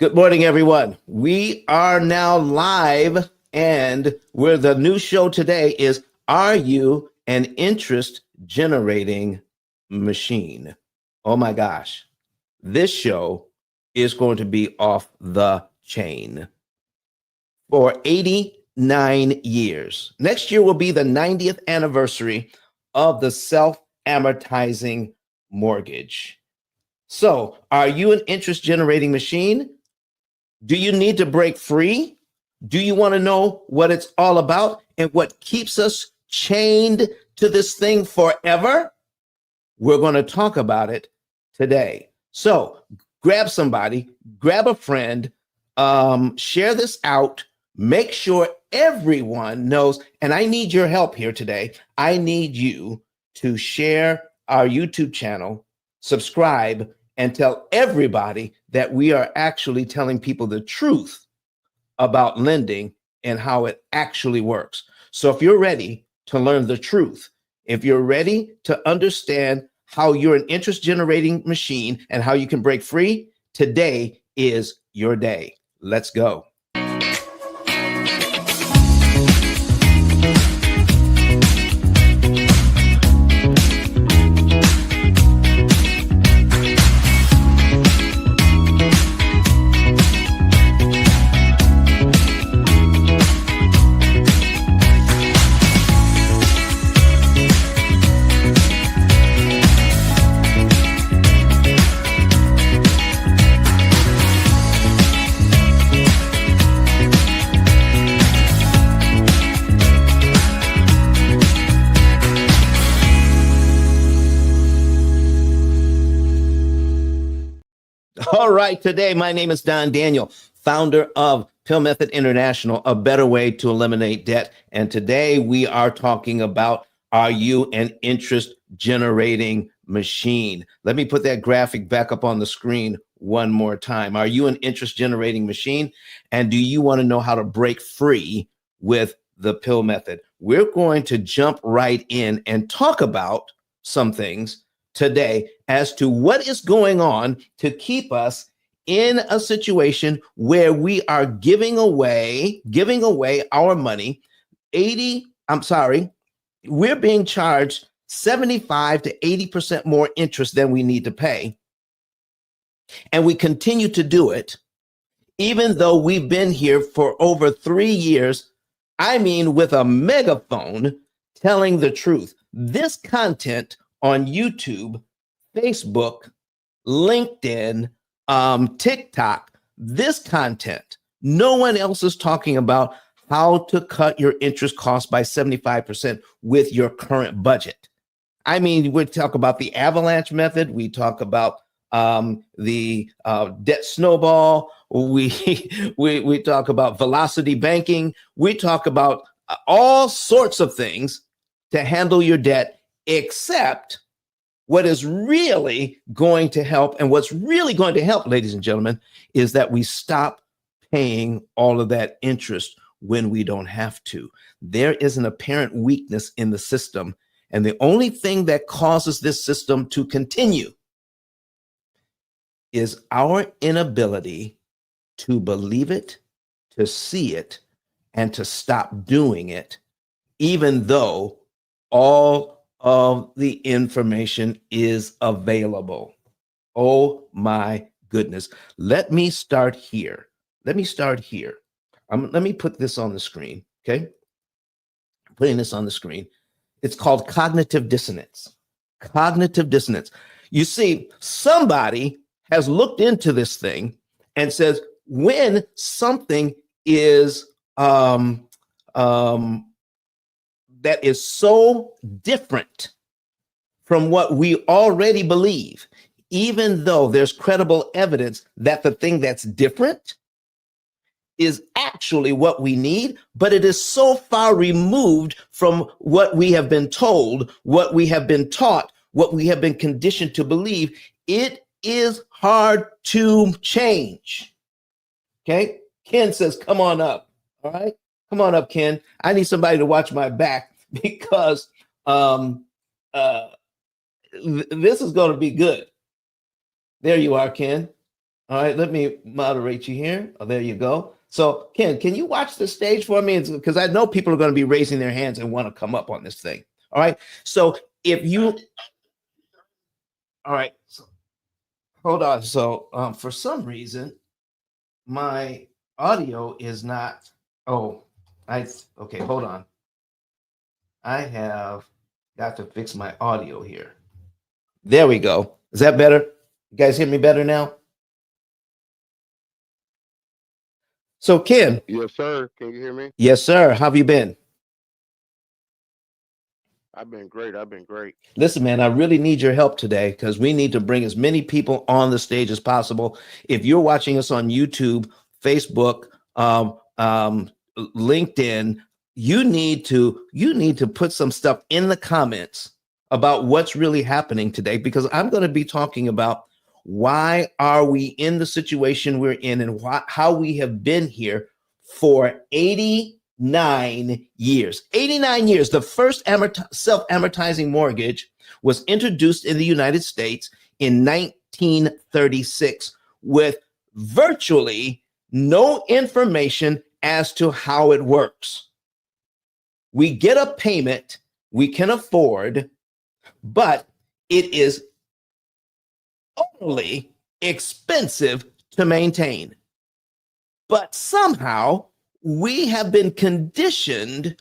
Good morning, everyone. We are now live, and where the new show today is, Are You an Interest Generating Machine? Oh my gosh. This show is going to be off the chain. For 89 years. Next year will be the 90th anniversary of the self-amortizing mortgage. So, are you an interest generating machine? Do you need to break free? Do you want to know what it's all about and what keeps us chained to this thing forever? We're going to talk about it today. So grab somebody, grab a friend, share this out, make sure everyone knows, and I need your help here today. I need you to share our YouTube channel, subscribe, and tell everybody that we are actually telling people the truth about lending and how it actually works. So if you're ready to learn the truth, if you're ready to understand how you're an interest generating machine and how you can break free, today is your day. Let's go. All right, today my name is Don Daniel, founder of P.I.L.L Method International, a better way to eliminate debt. And today we are talking about, are you an interest generating machine? Let me put that graphic back up on the screen one more time. Are you an interest generating machine? And do you want to know how to break free with the P.I.L.L method? We're going to jump right in and talk about some things today as to what is going on to keep us in a situation where we are giving away our money. We're being charged 75 to 80% more interest than we need to pay. And we continue to do it, even though we've been here for over 3 years. I mean, with a megaphone telling the truth. This content on YouTube, Facebook, LinkedIn, TikTok, this content, no one else is talking about how to cut your interest cost by 75% with your current budget. I mean, we talk about the avalanche method. We talk about the debt snowball. We talk about velocity banking. We talk about all sorts of things to handle your debt, except what is really going to help. And what's really going to help, ladies and gentlemen, is that we stop paying all of that interest when we don't have to. There is an apparent weakness in the system. And the only thing that causes this system to continue is our inability to believe it, to see it, and to stop doing it, even though all of the information is available. Oh my goodness. Let me start here. Let me put this on the screen, okay? I'm putting this on the screen. It's called cognitive dissonance. Cognitive dissonance. You see, somebody has looked into this thing and says, when something is that is so different from what we already believe, even though there's credible evidence that the thing that's different is actually what we need, but it is so far removed from what we have been told, what we have been taught, what we have been conditioned to believe, it is hard to change. Okay? Ken says, come on up. All right? Come on up, Ken. I need somebody to watch my back because this is going to be good. There you are, Ken. All right, let me moderate you here. Oh, there you go. So, Ken, can you watch the stage for me? Because I know people are going to be raising their hands and want to come up on this thing. All right. So, if you, all right, so hold on. So, for some reason, my audio is not. Oh, okay. Hold on. I have got to fix my audio here. There we go. Is that better? You guys hear me better now? So, Ken, Yes, sir. Can you hear me? yes, sir. How have you been? I've been great. I've been great. Listen, man, I really need your help today because we need to bring as many people on the stage as possible. If you're watching us on YouTube, Facebook, LinkedIn, you need to put some stuff in the comments about what's really happening today because I'm going to be talking about why are we in the situation we're in and how we have been here for 89 years. 89 years. The first self amortizing mortgage was introduced in the United States in 1936 with virtually no information as to how it works. We get a payment we can afford, but it is only expensive to maintain. But somehow we have been conditioned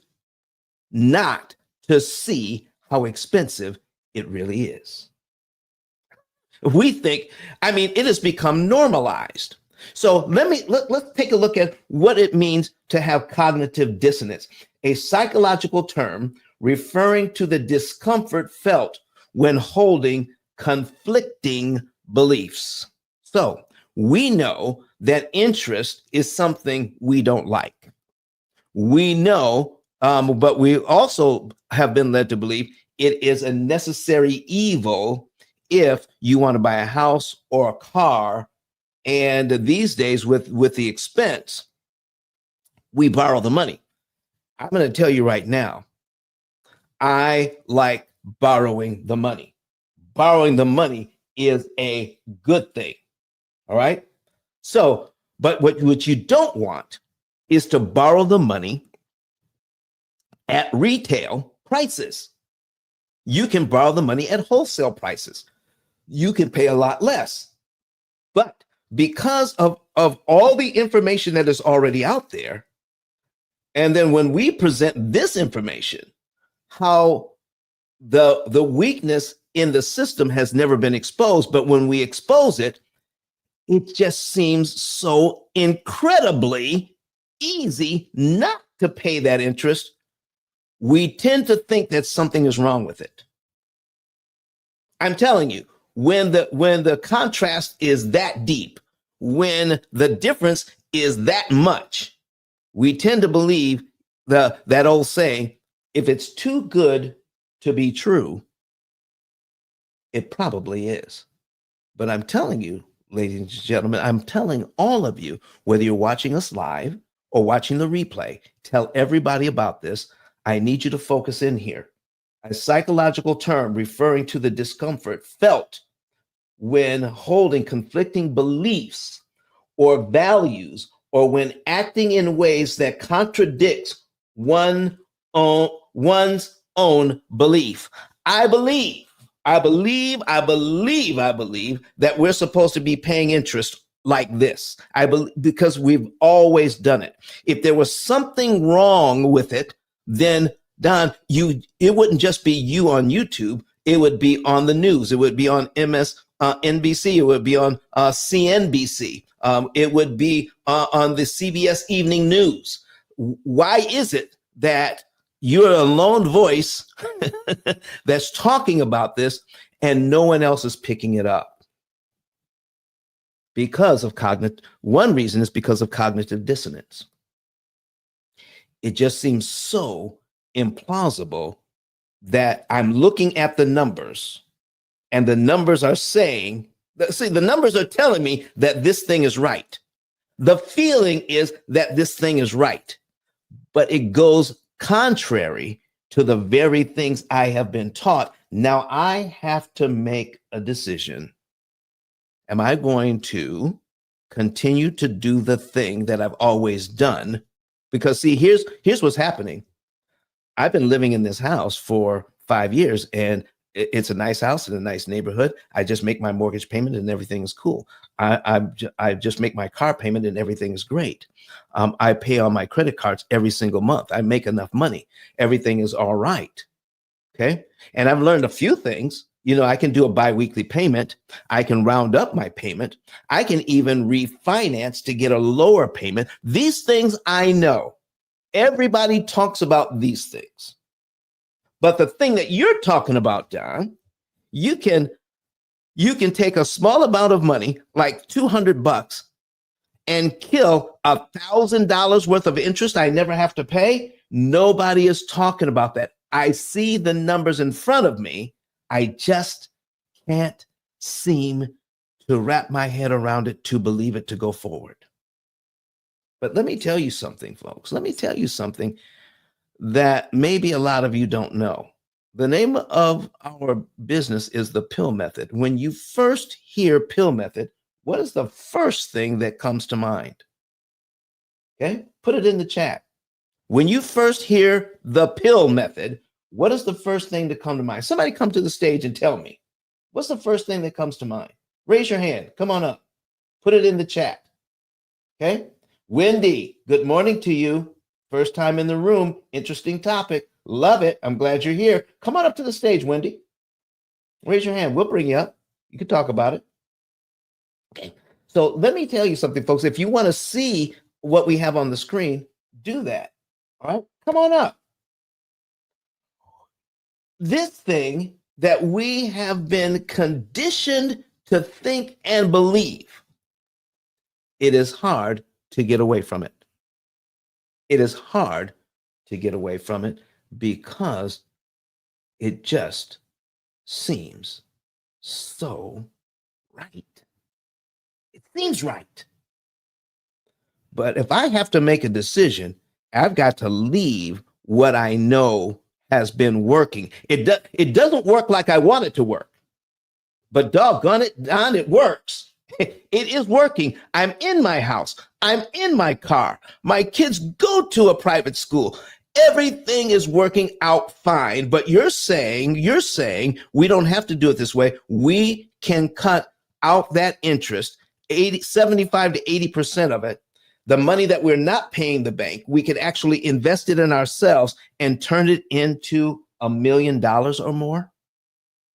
not to see how expensive it really is. We think, I mean, it has become normalized. So let's take a look at what it means to have cognitive dissonance, a psychological term referring to the discomfort felt when holding conflicting beliefs. So we know that interest is something we don't like. We know, but we also have been led to believe it is a necessary evil if you want to buy a house or a car. And these days, with the expense, we borrow the money. I'm going to tell you right now, I like borrowing the money. Borrowing the money is a good thing. All right. So, but what you don't want is to borrow the money at retail prices. You can borrow the money at wholesale prices. You can pay a lot less. But because of all the information that is already out there, and then when we present this information, how the weakness in the system has never been exposed, but when we expose it, it just seems so incredibly easy not to pay that interest. We tend to think that something is wrong with it. I'm telling you, when the contrast is that deep, when the difference is that much, we tend to believe that old saying, if it's too good to be true, it probably is. But I'm telling you, ladies and gentlemen, I'm telling all of you, whether you're watching us live or watching the replay, tell everybody about this. I need you to focus in here. A psychological term referring to the discomfort felt when holding conflicting beliefs or values or when acting in ways that contradicts one's own belief. I believe, I believe that we're supposed to be paying interest like this. I believe because we've always done it. If there was something wrong with it, then Don, it wouldn't just be you on YouTube. It would be on the news. It would be on NBC. It would be on CNBC. It would be on the CBS Evening News. Why is it that you're a lone voice that's talking about this and no one else is picking it up? Because of one reason is because of cognitive dissonance. It just seems so implausible that I'm looking at the numbers and the numbers are saying, see, the numbers are telling me that this thing is right. The feeling is that this thing is right, but it goes contrary to the very things I have been taught. Now I have to make a decision. Am I going to continue to do the thing that I've always done. Because see, here's what's happening. I've been living in this house for 5 years, and it's a nice house in a nice neighborhood. I just make my mortgage payment and everything is cool. I just make my car payment and everything is great. I pay on my credit cards every single month. I make enough money. Everything is all right. Okay. And I've learned a few things. I can do a biweekly payment. I can round up my payment. I can even refinance to get a lower payment. These things I know. Everybody talks about these things. But the thing that you're talking about, Don, you can take a small amount of money, like $200, and kill $1,000 worth of interest I never have to pay. Nobody is talking about that. I see the numbers in front of me. I just can't seem to wrap my head around it, to believe it, to go forward. But let me tell you something, folks. Let me tell you something that maybe a lot of you don't know. The name of our business is the P.I.L.L method. When you first hear P.I.L.L method, what is the first thing that comes to mind? Okay, put it in the chat. When you first hear the P.I.L.L method, what is the first thing to come to mind? Somebody come to the stage and tell me. What's the first thing that comes to mind? Raise your hand. Come on up. Put it in the chat. Okay. Wendy, good morning to you. First time in the room. Interesting topic. Love it. I'm glad you're here. Come on up to the stage, Wendy. Raise your hand. We'll bring you up. You can talk about it. Okay. So let me tell you something, folks. If you want to see what we have on the screen, do that. All right. Come on up. This thing that we have been conditioned to think and believe, it is hard to get away from it. It is hard to get away from it because it just seems so right. It seems right. But if I have to make a decision, I've got to leave what I know has been working. It doesn't work like I want it to work, but doggone it, Don, it works. It is working. I'm in my house. I'm in my car. My kids go to a private school. Everything is working out fine. But you're saying we don't have to do it this way. We can cut out that interest, 75 to 80% of it. The money that we're not paying the bank, we could actually invest it in ourselves and turn it into $1 million or more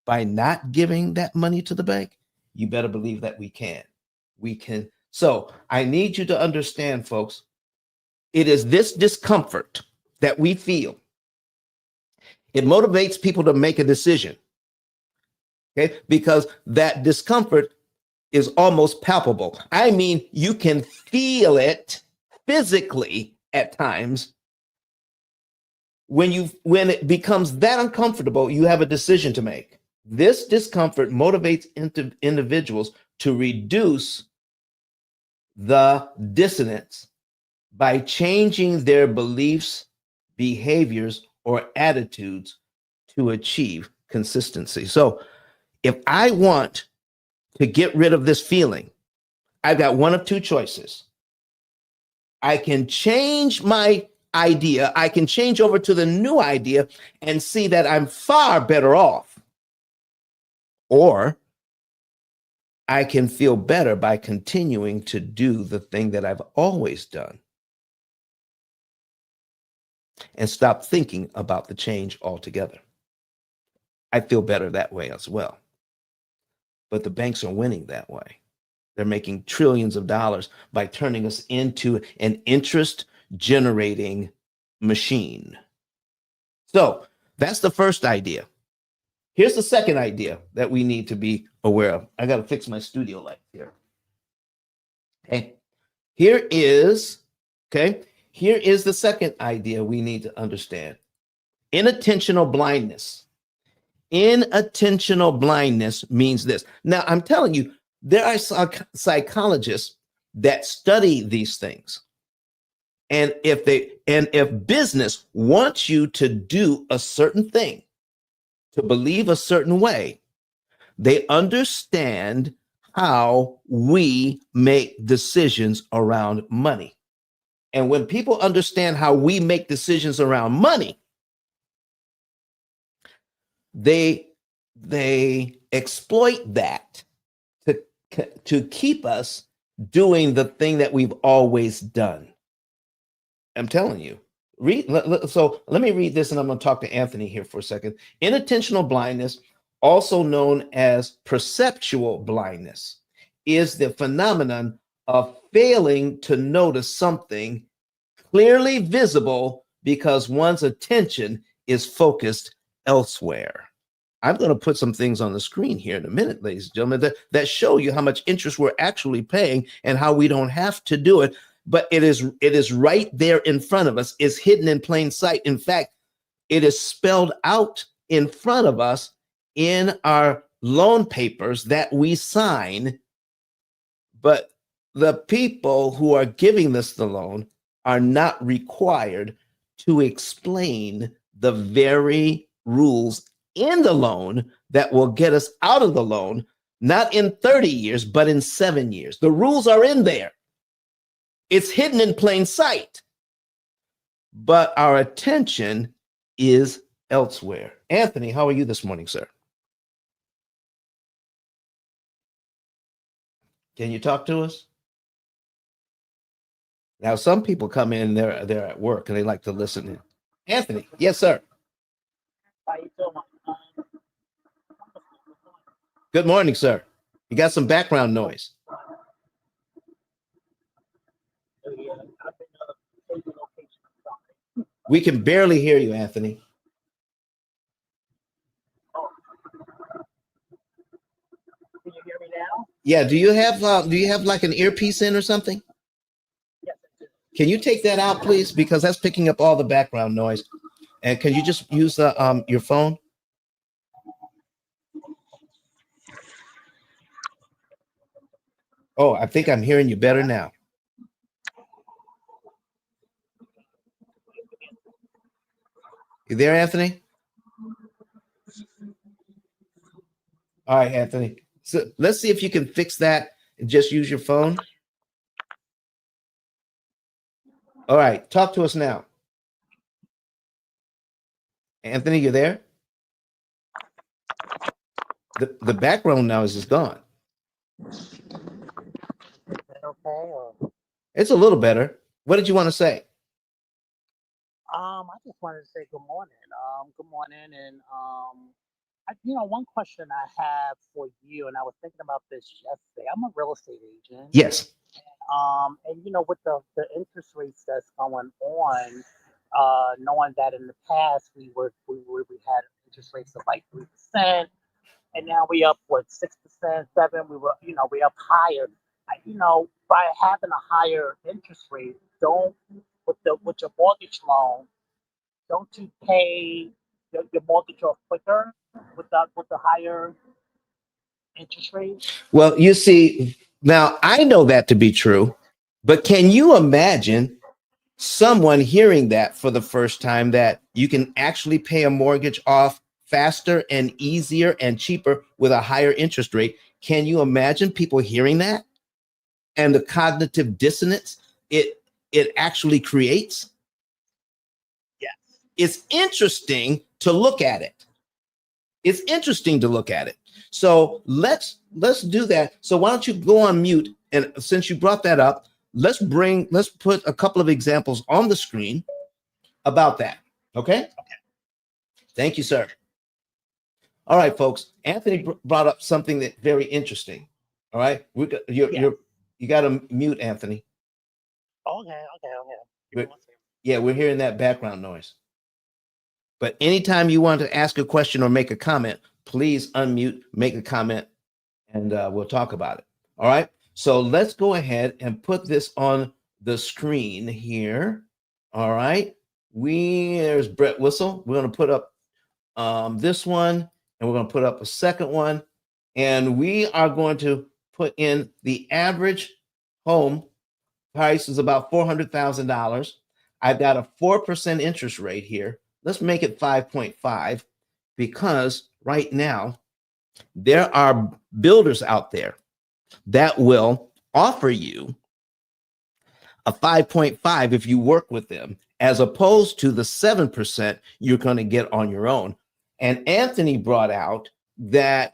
by not giving that money to the bank. You better believe that we can. We can. So I need you to understand, folks, it is this discomfort that we feel. It motivates people to make a decision, okay? Because that discomfort is almost palpable. I mean, you can feel it physically at times. When it becomes that uncomfortable, you have a decision to make. This discomfort motivates individuals to reduce the dissonance by changing their beliefs, behaviors, or attitudes to achieve consistency. So if I want to get rid of this feeling, I've got one of two choices. I can change my idea. I can change over to the new idea and see that I'm far better off. Or I can feel better by continuing to do the thing that I've always done and stop thinking about the change altogether. I feel better that way as well. But the banks are winning that way. They're making trillions of dollars by turning us into an interest generating machine. So that's the first idea. Here's the second idea that we need to be aware of. I got to fix my studio light here. Okay. Here is the second idea we need to understand. Inattentional blindness. Inattentional blindness means this. Now, I'm telling you, there are psychologists that study these things. And if business wants you to do a certain thing, to believe a certain way, they understand how we make decisions around money. And when people understand how we make decisions around money, they exploit that to keep us doing the thing that we've always done. I'm telling you. So let me read this, and I'm going to talk to Anthony here for a second. Inattentional blindness, also known as perceptual blindness, is the phenomenon of failing to notice something clearly visible because one's attention is focused elsewhere. I'm going to put some things on the screen here in a minute, ladies and gentlemen, that show you how much interest we're actually paying and how we don't have to do it. But it is right there in front of us. It's hidden in plain sight. In fact, it is spelled out in front of us in our loan papers that we sign. But the people who are giving us the loan are not required to explain the very rules in the loan that will get us out of the loan, not in 30 years, but in 7 years. The rules are in there. It's hidden in plain sight, but our attention is elsewhere. Anthony, how are you this morning, sir? Can you talk to us? Now, some people come in, they're at work and they like to listen in. Anthony, yes, sir. Good morning, sir. You got some background noise. We can barely hear you, Anthony. Can you hear me now? Yeah. Do you have like an earpiece in or something? Yes, I do. Can you take that out, please? Because that's picking up all the background noise. And can you just use your phone? Oh, I think I'm hearing you better now. You there, Anthony? All right, Anthony. So let's see if you can fix that and just use your phone. All right, talk to us now. Anthony, you there? The background noise is gone. Is that okay? Or It's a little better. What did you want to say? I just wanted to say good morning. Good morning, and one question I have for you, and I was thinking about this yesterday. I'm a real estate agent, Yes. and with the interest rates that's going on, knowing that in the past we had interest rates of like 3%, and now we up what 6%, 7. We up higher. By having a higher interest rate, don't with your mortgage loan, don't you pay your mortgage off quicker with the higher interest rate? Well, you see, now I know that to be true, but can you imagine someone hearing that for the first time, that you can actually pay a mortgage off faster and easier and cheaper with a higher interest rate? Can you imagine people hearing that and the cognitive dissonance it actually creates? Yes. It's interesting to look at it. It's interesting to look at it. So let's do that. So why don't you go on mute? And since you brought that up, let's put a couple of examples on the screen about that. Okay? Thank you, sir. All right, folks. Anthony brought up something that very interesting. All right, you got to mute, Anthony. Okay. Give me one second. Yeah, we're hearing that background noise. But anytime you want to ask a question or make a comment, please unmute, make a comment, and we'll talk about it. All right. So let's go ahead and put this on the screen here. All right. There's Brett Whistle. We're going to put up this one, and we're going to put up a second one. And we are going to put in the average home price is about $400,000. I've got a 4% interest rate here. Let's make it 5.5, because right now there are builders out there that will offer you a 5.5 if you work with them, as opposed to the 7% you're going to get on your own. And Anthony brought out that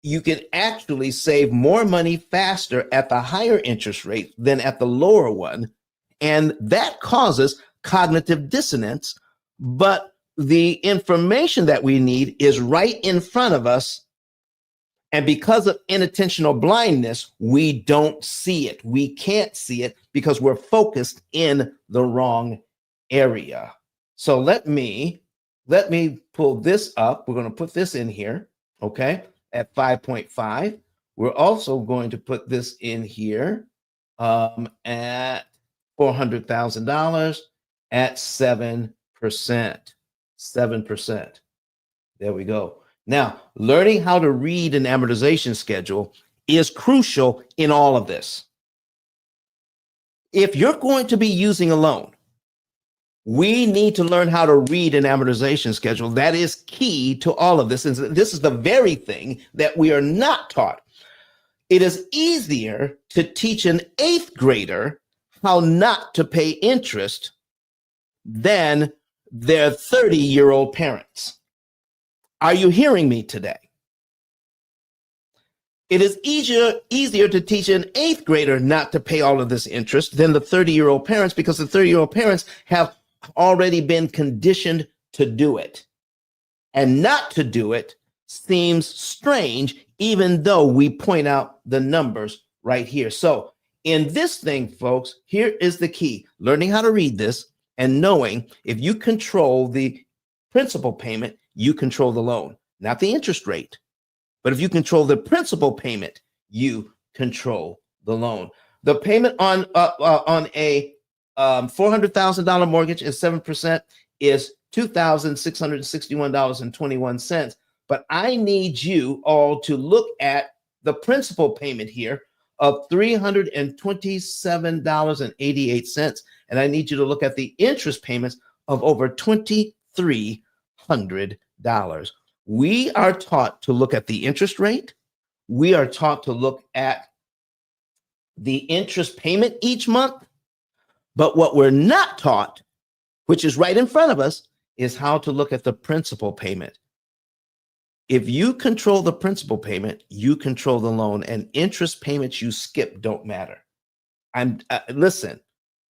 you can actually save more money faster at the higher interest rate than at the lower one. And that causes cognitive dissonance. But the information that we need is right in front of us. And because of inattentional blindness, we don't see it. We can't see it because we're focused in the wrong area. So let me pull this up. We're going to put this in here, okay, at 5.5. We're also going to put this in here at $400,000 at 7%. 7%. There we go. Now, learning how to read an amortization schedule is crucial in all of this. If you're going to be using a loan, we need to learn how to read an amortization schedule. That is key to all of this. And this is the very thing that we are not taught. It is easier to teach an 8th grader how not to pay interest than their 30-year-old parents. Are you hearing me today? It is easier to teach an 8th grader not to pay all of this interest than the 30-year-old parents, because the 30-year-old parents have already been conditioned to do it. And not to do it seems strange, even though we point out the numbers right here. So in this thing, folks, here is the key: learning how to read this and knowing if you control the principal payment, you control the loan, not the interest rate. But if you control the principal payment, you control the loan. The payment on a $400,000 mortgage is 7% is $2,661.21. But I need you all to look at the principal payment here of $327.88. And I need you to look at the interest payments of over $2,300. We are taught to look at the interest rate. We are taught to look at the interest payment each month. But what we're not taught, which is right in front of us, is how to look at the principal payment. If you control the principal payment, you control the loan, and interest payments you skip don't matter. Listen,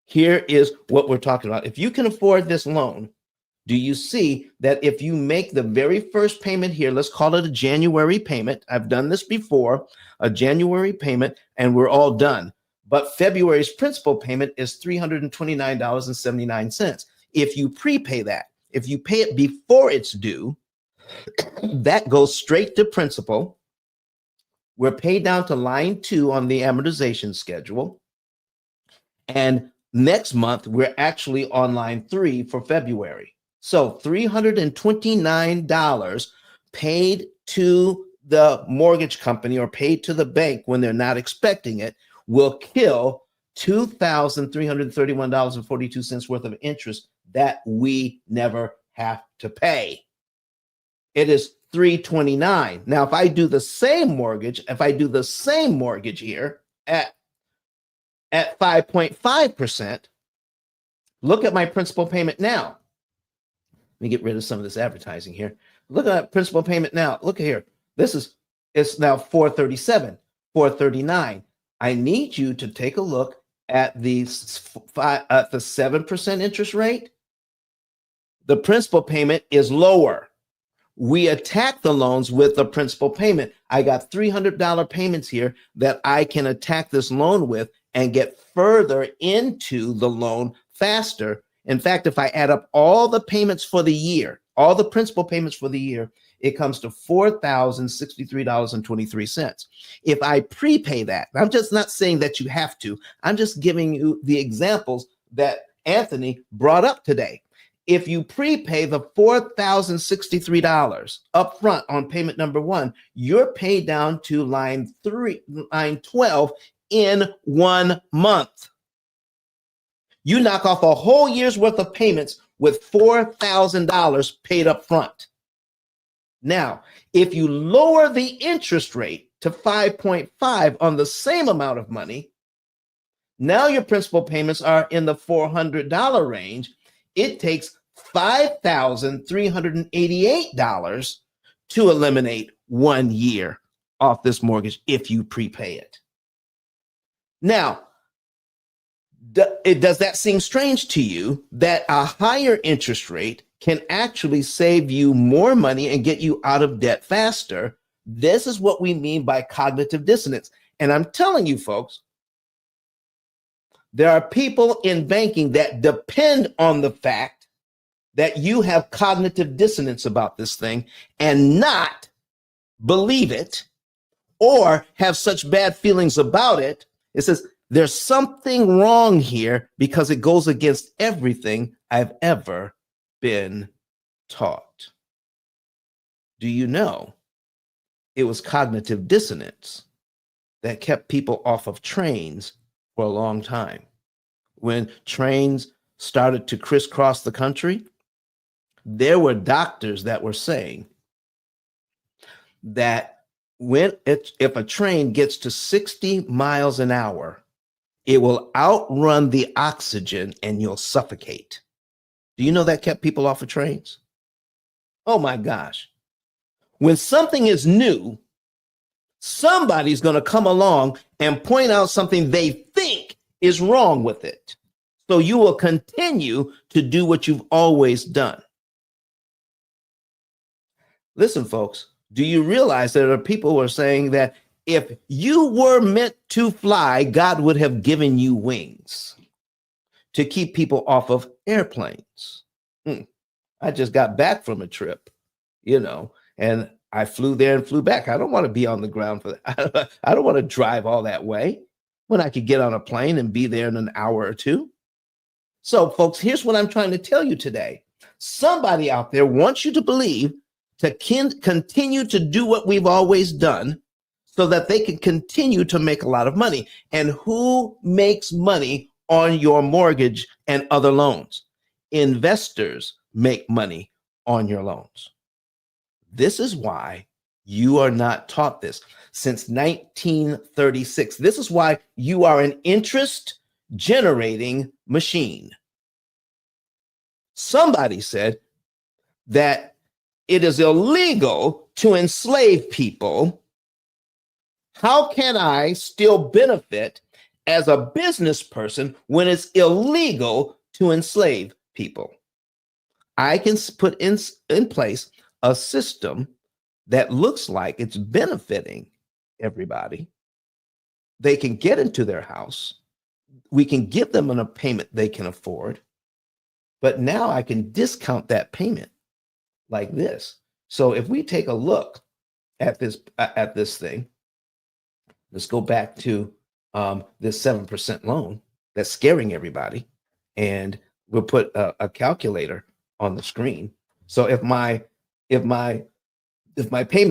here is what we're talking about. If you can afford this loan, do you see that if you make the very first payment here, let's call it a January payment. I've done this before, a January payment, and we're all done. But February's principal payment is $329.79. If you prepay that, if you pay it before it's due, that goes straight to principal. We're paid down to line 2 on the amortization schedule. And next month, we're actually on line 3 for February. So $329 paid to the mortgage company or paid to the bank when they're not expecting it will kill $2,331.42 worth of interest that we never have to pay. It is $329. Now, if I do the same mortgage here at 5.5%, look at my principal payment now. Let me get rid of some of this advertising here. Look at that principal payment now. Look at here. It's now $437, $439. I need you to take a look at the 7% interest rate. The principal payment is lower. We attack the loans with the principal payment. I got $300 payments here that I can attack this loan with and get further into the loan faster. In fact, if I add up all the payments for the year, all the principal payments for the year, it comes to $4,063.23. If I prepay that, I'm just not saying that you have to, I'm just giving you the examples that Anthony brought up today. If you prepay the $4,063 up front on payment number 1, you're paid down to line 12 in 1 month. You knock off a whole year's worth of payments with $4,000 paid up front. Now, if you lower the interest rate to 5.5 on the same amount of money. Now your principal payments are in the $400 range. It takes $5,388 to eliminate 1 year off this mortgage if you prepay it. Now, does that seem strange to you that a higher interest rate can actually save you more money and get you out of debt faster? This is what we mean by cognitive dissonance. And I'm telling you, folks, there are people in banking that depend on the fact that you have cognitive dissonance about this thing and not believe it or have such bad feelings about it. It says, there's something wrong here because it goes against everything I've ever been taught. Do you know it was cognitive dissonance that kept people off of trains for a long time? When trains started to crisscross the country, there were doctors that were saying that if a train gets to 60 miles an hour, it will outrun the oxygen and you'll suffocate. Do you know that kept people off of trains? Oh my gosh. When something is new, somebody's going to come along and point out something they think is wrong with it. So you will continue to do what you've always done. Listen, folks, do you realize there are people who are saying that if you were meant to fly, God would have given you wings to keep people off of airplanes? I just got back from a trip, and I flew there and flew back. I don't want to be on the ground for that. I don't want to drive all that way when I could get on a plane and be there in an hour or two. So, folks, here's what I'm trying to tell you today. Somebody out there wants you to believe to continue to do what we've always done so that they can continue to make a lot of money. And who makes money on your mortgage and other loans? Investors make money on your loans. This is why you are not taught this since 1936. This is why you are an interest generating machine. Somebody said that it is illegal to enslave people. How can I still benefit as a business person when it's illegal to enslave people? I can put in place a system that looks like it's benefiting everybody. They can get into their house. We can give them a payment they can afford. But now I can discount that payment like this. So if we take a look at this thing, let's go back to this 7% loan that's scaring everybody, and we'll put a calculator on the screen. So if my payment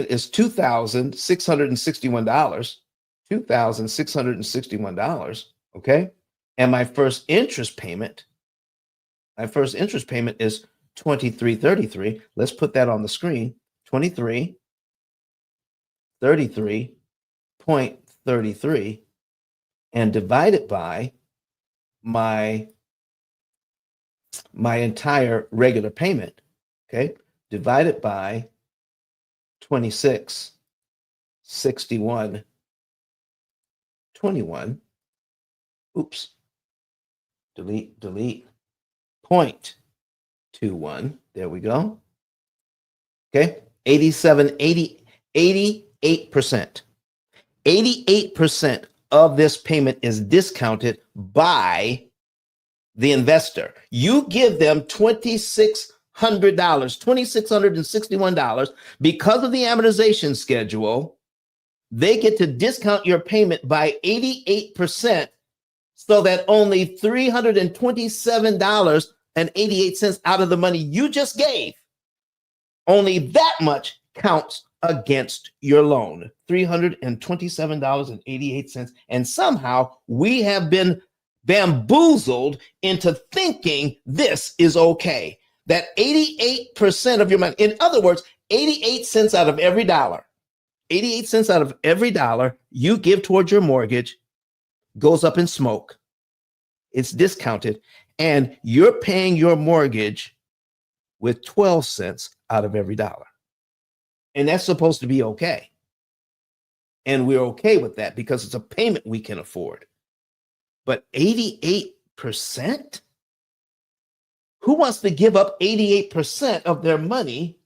is $2,661, okay, and my first interest payment is $23.33. Let's put that on the screen. $23.33.33, and divide it by my entire regular payment. Okay, divide it by 26.61.21. Oops. Delete. 0.21. There we go. Okay. 88%. 88% of this payment is discounted by the investor. You give them $2,661 because of the amortization schedule. They get to discount your payment by 88%, so that only $327.88 out of the money you just gave, only that much counts against your loan. $327.88. And somehow we have been bamboozled into thinking this is okay. That 88% of your money, in other words, 88 cents out of every dollar 88 cents out of every dollar you give towards your mortgage goes up in smoke. It's discounted, and you're paying your mortgage with 12 cents out of every dollar. And that's supposed to be okay. And we're okay with that because it's a payment we can afford. But 88%? Who wants to give up 88% of their money?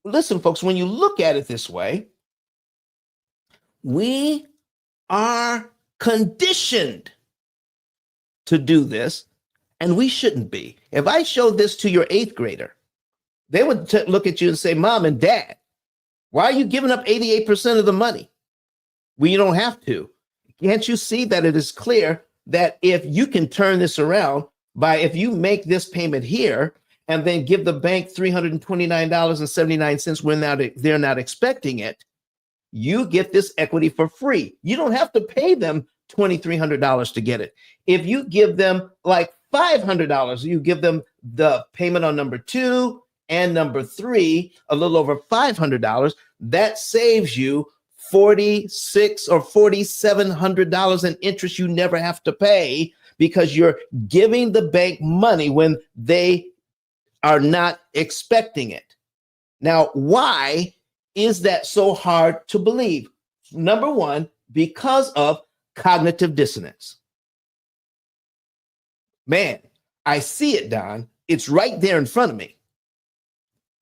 Listen, folks, when you look at it this way, we are conditioned to do this, and we shouldn't be. If I showed this to your eighth grader, they would look at you and say, Mom and Dad, why are you giving up 88% of the money? Well, you don't have to. Can't you see that it is clear that if you can turn this around by if you make this payment here and then give the bank $329.79 when they're not expecting it, you get this equity for free. You don't have to pay them $2,300 to get it. If you give them like $500, you give them the payment on number 2 and number 3, a little over $500, that saves you $4,600 or $4,700 in interest you never have to pay because you're giving the bank money when they are not expecting it. Now, why is that so hard to believe? Number one, because of cognitive dissonance. Man, I see it, Don. It's right there in front of me.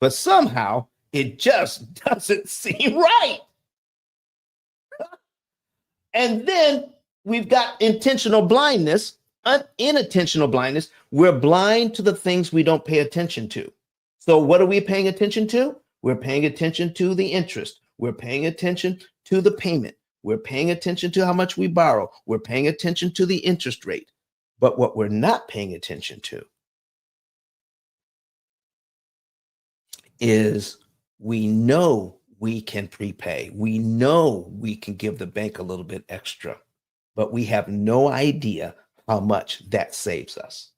But somehow it just doesn't seem right. And then we've got intentional blindness, inattentional blindness. We're blind to the things we don't pay attention to. So what are we paying attention to? We're paying attention to the interest. We're paying attention to the payment. We're paying attention to how much we borrow. We're paying attention to the interest rate. But what we're not paying attention to is we know we can prepay. We know we can give the bank a little bit extra, but we have no idea how much that saves us.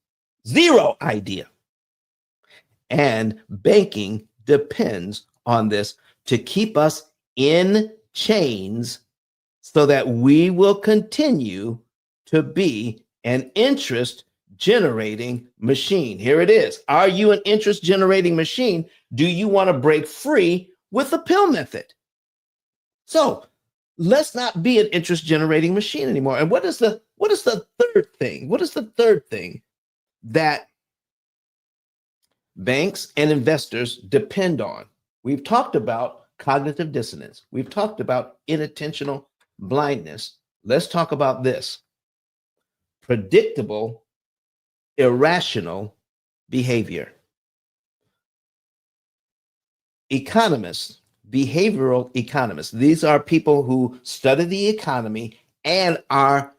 Zero idea. And banking depends on this to keep us in chains so that we will continue to be an interest generating machine. Here it is. Are you an interest generating machine? Do you want to break free with the P.I.L.L method? So let's not be an interest generating machine anymore. And what is the third thing? What is the third thing that banks and investors depend on? We've talked about cognitive dissonance. We've talked about inattentional blindness. Let's talk about this: predictable, irrational behavior. Economists, behavioral economists, these are people who study the economy and are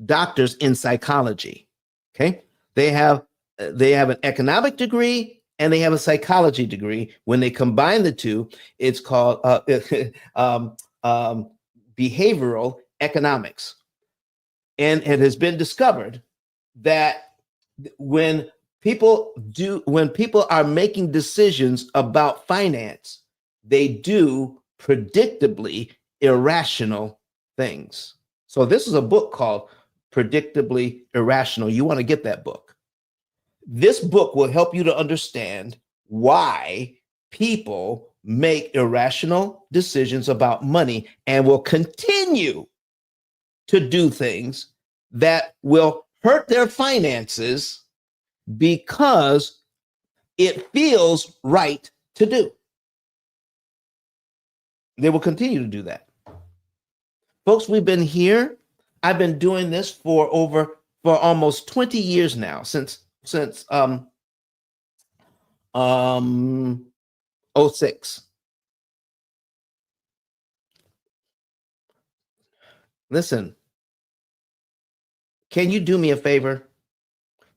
doctors in psychology. Okay, they have an economic degree and they have a psychology degree. When they combine the two, it's called behavioral economics. And it has been discovered that when people are making decisions about finance, they do predictably irrational things. So this is a book called Predictably Irrational. You want to get that book. This book will help you to understand why people make irrational decisions about money and will continue to do things that will hurt their finances because it feels right to do. They will continue to do that. Folks, we've been here. I've been doing this for almost 20 years now, since 06. Listen, can you do me a favor?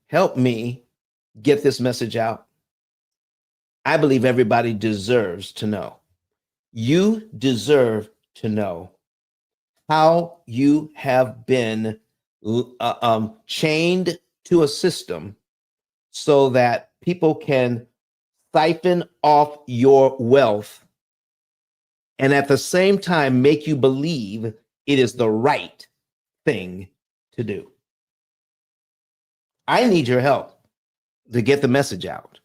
Help me get this message out. I believe everybody deserves to know. You deserve to know how you have been chained to a system so that people can siphon off your wealth and at the same time make you believe it is the right thing to do. I need your help to get the message out.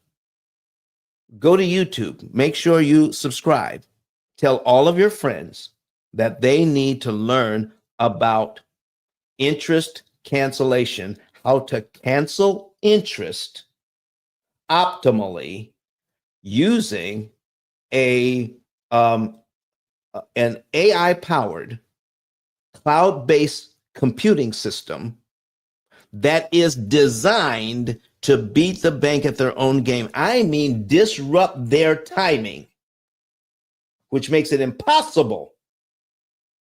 Go to YouTube, make sure you subscribe. Tell all of your friends that they need to learn about interest cancellation, how to cancel interest optimally using a an AI powered cloud-based computing system that is designed to beat the bank at their own game. I mean, disrupt their timing, which makes it impossible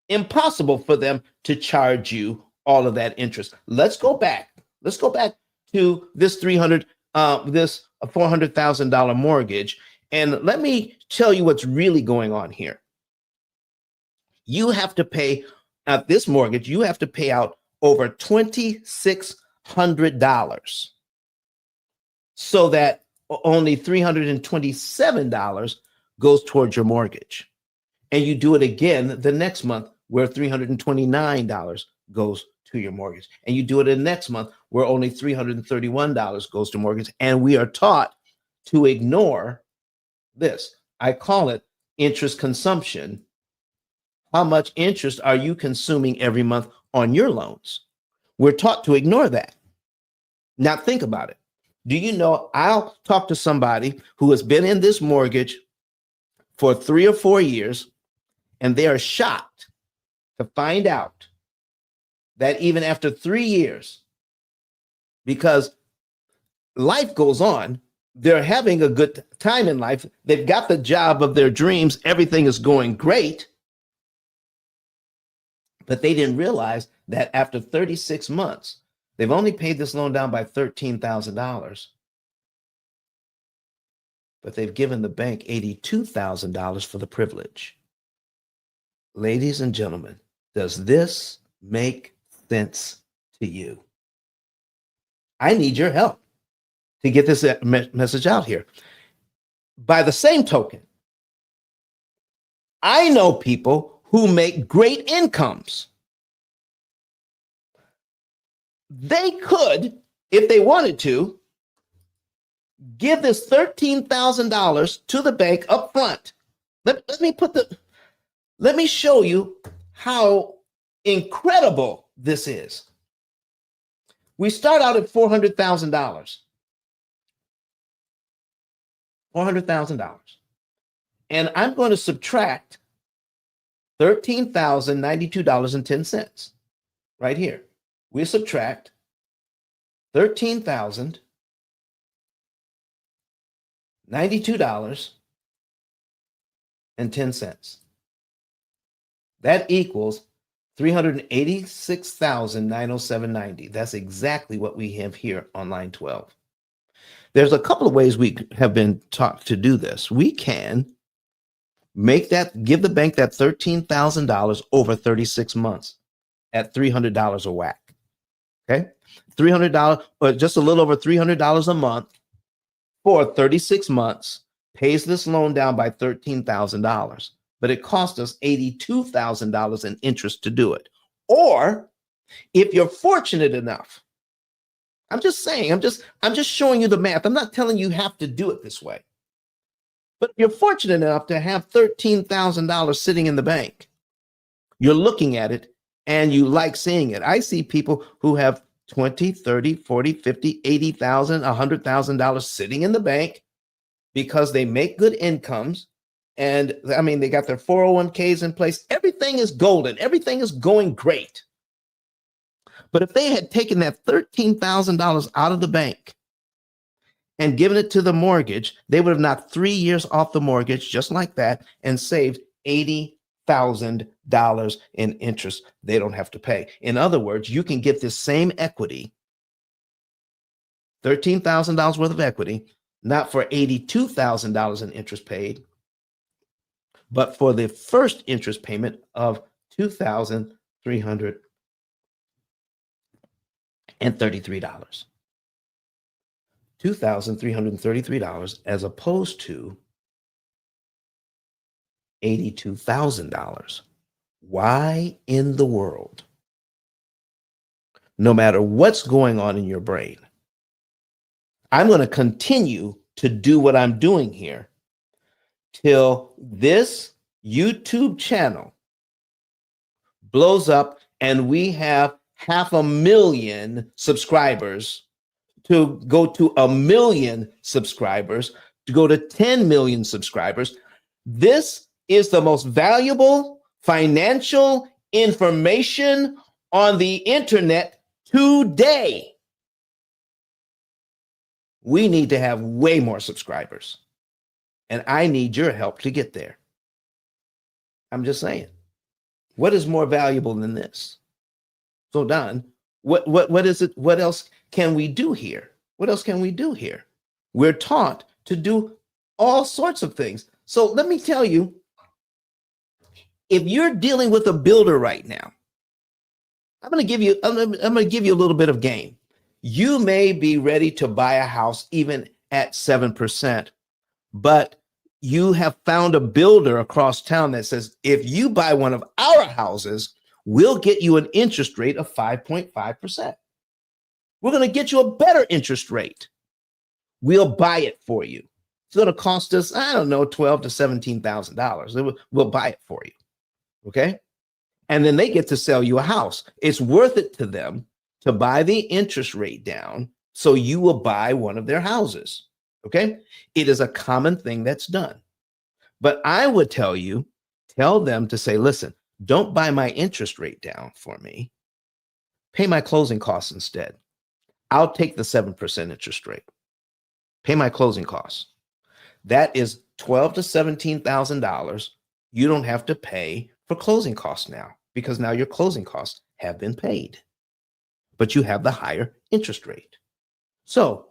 for them to charge you all of that interest. Let's go back to this this $400,000 mortgage, and let me tell you what's really going on here. You have to pay this mortgage. You have to pay out over $2,600 so that only $327 goes towards your mortgage. And you do it again the next month where $329 goes to your mortgage. And you do it the next month where only $331 goes to mortgage. And we are taught to ignore this. I call it interest consumption. How much interest are you consuming every month on your loans? We're taught to ignore that. Now think about it. Do you know, I'll talk to somebody who has been in this mortgage for 3 or 4 years, and they are shocked to find out that even after 3 years, because life goes on, they're having a good time in life, they've got the job of their dreams, everything is going great, but they didn't realize that after 36 months, they've only paid this loan down by $13,000, but they've given the bank $82,000 for the privilege. Ladies and gentlemen, does this make sense to you? I need your help to get this message out here. By the same token, I know people who make great incomes. They could, if they wanted to, give this $13,000 to the bank up front. Let me show you how incredible this is. We start out at $400,000. $400,000. And I'm going to subtract $13,092.10 right here. We subtract $13,092.10. That equals $386,907.90. That's exactly what we have here on line 12. There's a couple of ways we have been taught to do this. We can give the bank that $13,000 over 36 months at $300 a whack. Okay? $300 or just a little over $300 a month for 36 months pays this loan down by $13,000, but it cost us $82,000 in interest to do it. Or if you're fortunate enough, I'm just saying, I'm just showing you the math. I'm not telling you have to do it this way. But if you're fortunate enough to have $13,000 sitting in the bank, you're looking at it and you like seeing it. I see people who have 20, 30, 40, 50, 80,000, $100,000 sitting in the bank because they make good incomes. And I mean, they got their 401ks in place. Everything is golden. Everything is going great. But if they had taken that $13,000 out of the bank and given it to the mortgage, they would have knocked 3 years off the mortgage just like that and saved $80,000 in interest they don't have to pay. In other words, you can get this same equity, $13,000 worth of equity, not for $82,000 in interest paid, but for the first interest payment of $2,333. $2,333 as opposed to $82,000. Why in the world, no matter what's going on in your brain, I'm going to continue to do what I'm doing here till this YouTube channel blows up and we have 500,000 subscribers, to go to 1 million subscribers, to go to 10 million subscribers. This is the most valuable financial information on the internet today. We need to have way more subscribers, and I need your help to get there. I'm just saying, what is more valuable than this? So Don, what is it? What else can we do here? What else can we do here? We're taught to do all sorts of things. So let me tell you, if you're dealing with a builder right now, I'm going to give you a little bit of game. You may be ready to buy a house even at 7%, but you have found a builder across town that says, if you buy one of our houses, we'll get you an interest rate of 5.5%. We're going to get you a better interest rate. We'll buy it for you. It's going to cost us, I don't know, $12,000 to $17,000. We'll buy it for you. Okay. And then they get to sell you a house. It's worth it to them to buy the interest rate down so you will buy one of their houses. Okay. It is a common thing that's done. But I would tell them to say, listen, don't buy my interest rate down for me. Pay my closing costs instead. I'll take the 7% interest rate. Pay my closing costs. That is $12,000 to $17,000. You don't have to pay for closing costs now, because now your closing costs have been paid, but you have the higher interest rate. So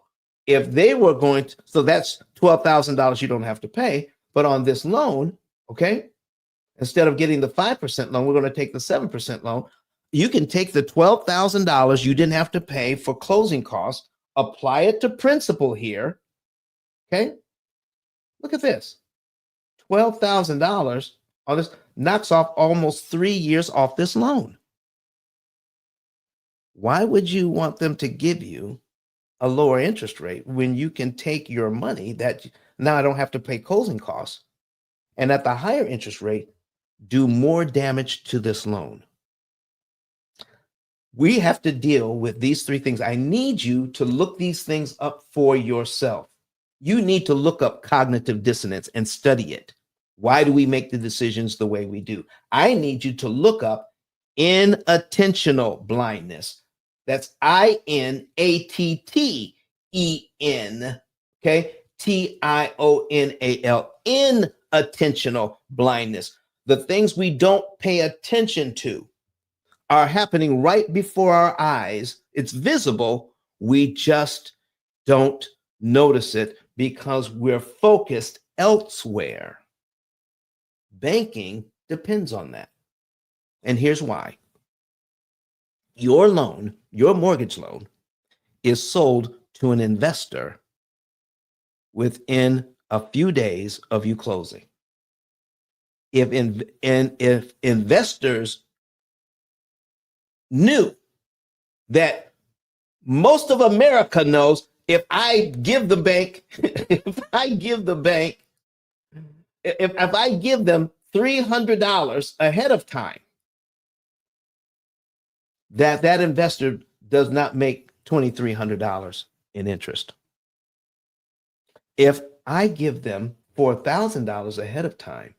if they were going to, so that's $12,000 you don't have to pay, but on this loan, okay, instead of getting the 5% loan, we're going to take the 7% loan. You can take the $12,000 you didn't have to pay for closing costs, apply it to principal here. Okay. Look at this. $12,000 on this knocks off almost 3 years off this loan. Why would you want them to give you a lower interest rate when you can take your money that now I don't have to pay closing costs, and at the higher interest rate, do more damage to this loan? We have to deal with these three things. I need you to look these things up for yourself. You need to look up cognitive dissonance and study it. Why do we make the decisions the way we do? I need you to look up inattentional blindness. That's INATTEN, okay? TIONAL, inattentional blindness. The things we don't pay attention to are happening right before our eyes. It's visible. We just don't notice it because we're focused elsewhere. Banking depends on that. And here's why. Your loan, your mortgage loan, is sold to an investor within a few days of you closing. If investors knew that most of America knows, if I give the bank, if I give them $300 ahead of time, that investor does not make $2,300 in interest. If I give them $4,000 ahead of time,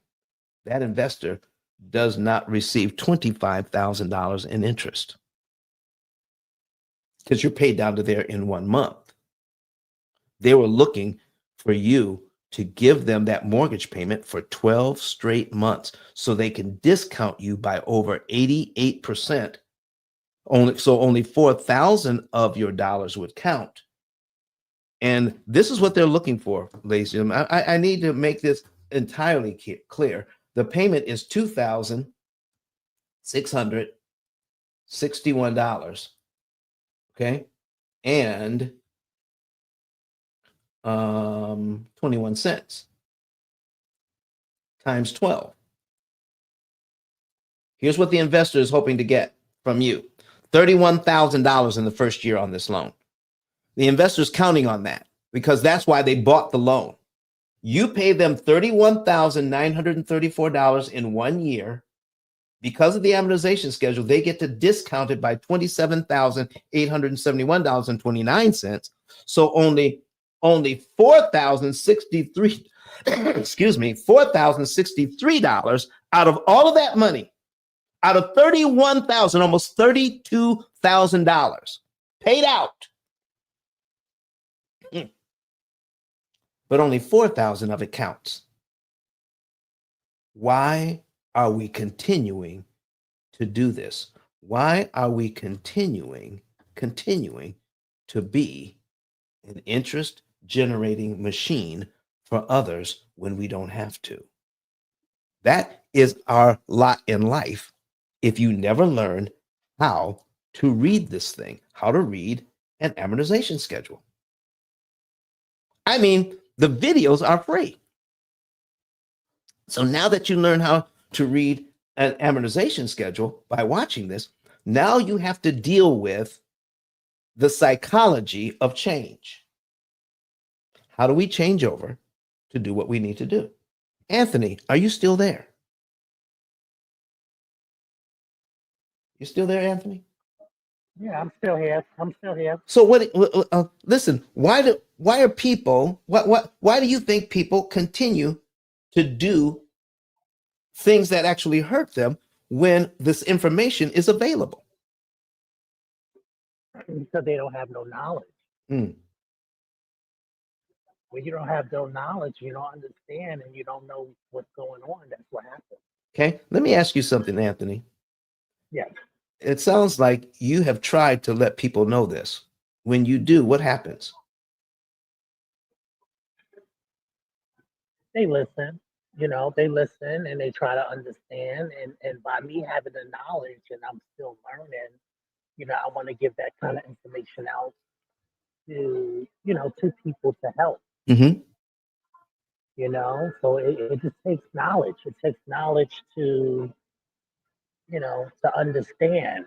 that investor does not receive $25,000 in interest, because you're paid down to there in 1 month. They were looking for you to give them that mortgage payment for 12 straight months so they can discount you by over 88%. Only 4,000 of your dollars would count. And this is what they're looking for, ladies and gentlemen. I need to make this entirely clear. The payment is $2,661, okay, and 21 cents times 12. Here's what the investor is hoping to get from you. $31,000 in the first year on this loan. The investor's counting on that because that's why they bought the loan. You pay them $31,934 in 1 year. Because of the amortization schedule, they get to discount it by $27,871.29. So only $4,063, excuse me, $4,063 out of all of that money, out of $31,000, almost $32,000 paid out. But only $4,000 of it counts. Why are we continuing to do this? Why are we continuing to be an interest generating machine for others when we don't have to? That is our lot in life if you never learn how to read this thing, how to read an amortization schedule. I mean, the videos are free. So now that you learn how to read an amortization schedule by watching this, now you have to deal with the psychology of change. How do we change over to do what we need to do? Anthony, are you still there? You still there, Anthony? Yeah, I'm still here. So listen, why do you think people continue to do things that actually hurt them when this information is available? Because they don't have no knowledge. Mm. When you don't have no knowledge, you don't understand and you don't know what's going on. That's what happens. Okay, let me ask you something, Anthony. Yeah. It sounds like you have tried to let people know this. When you do, what happens? They listen, they listen and they try to understand. And by me having the knowledge and I'm still learning, I want to give that kind of information out to, to people to help, Mm-hmm. So it just takes knowledge. It takes knowledge to, to understand,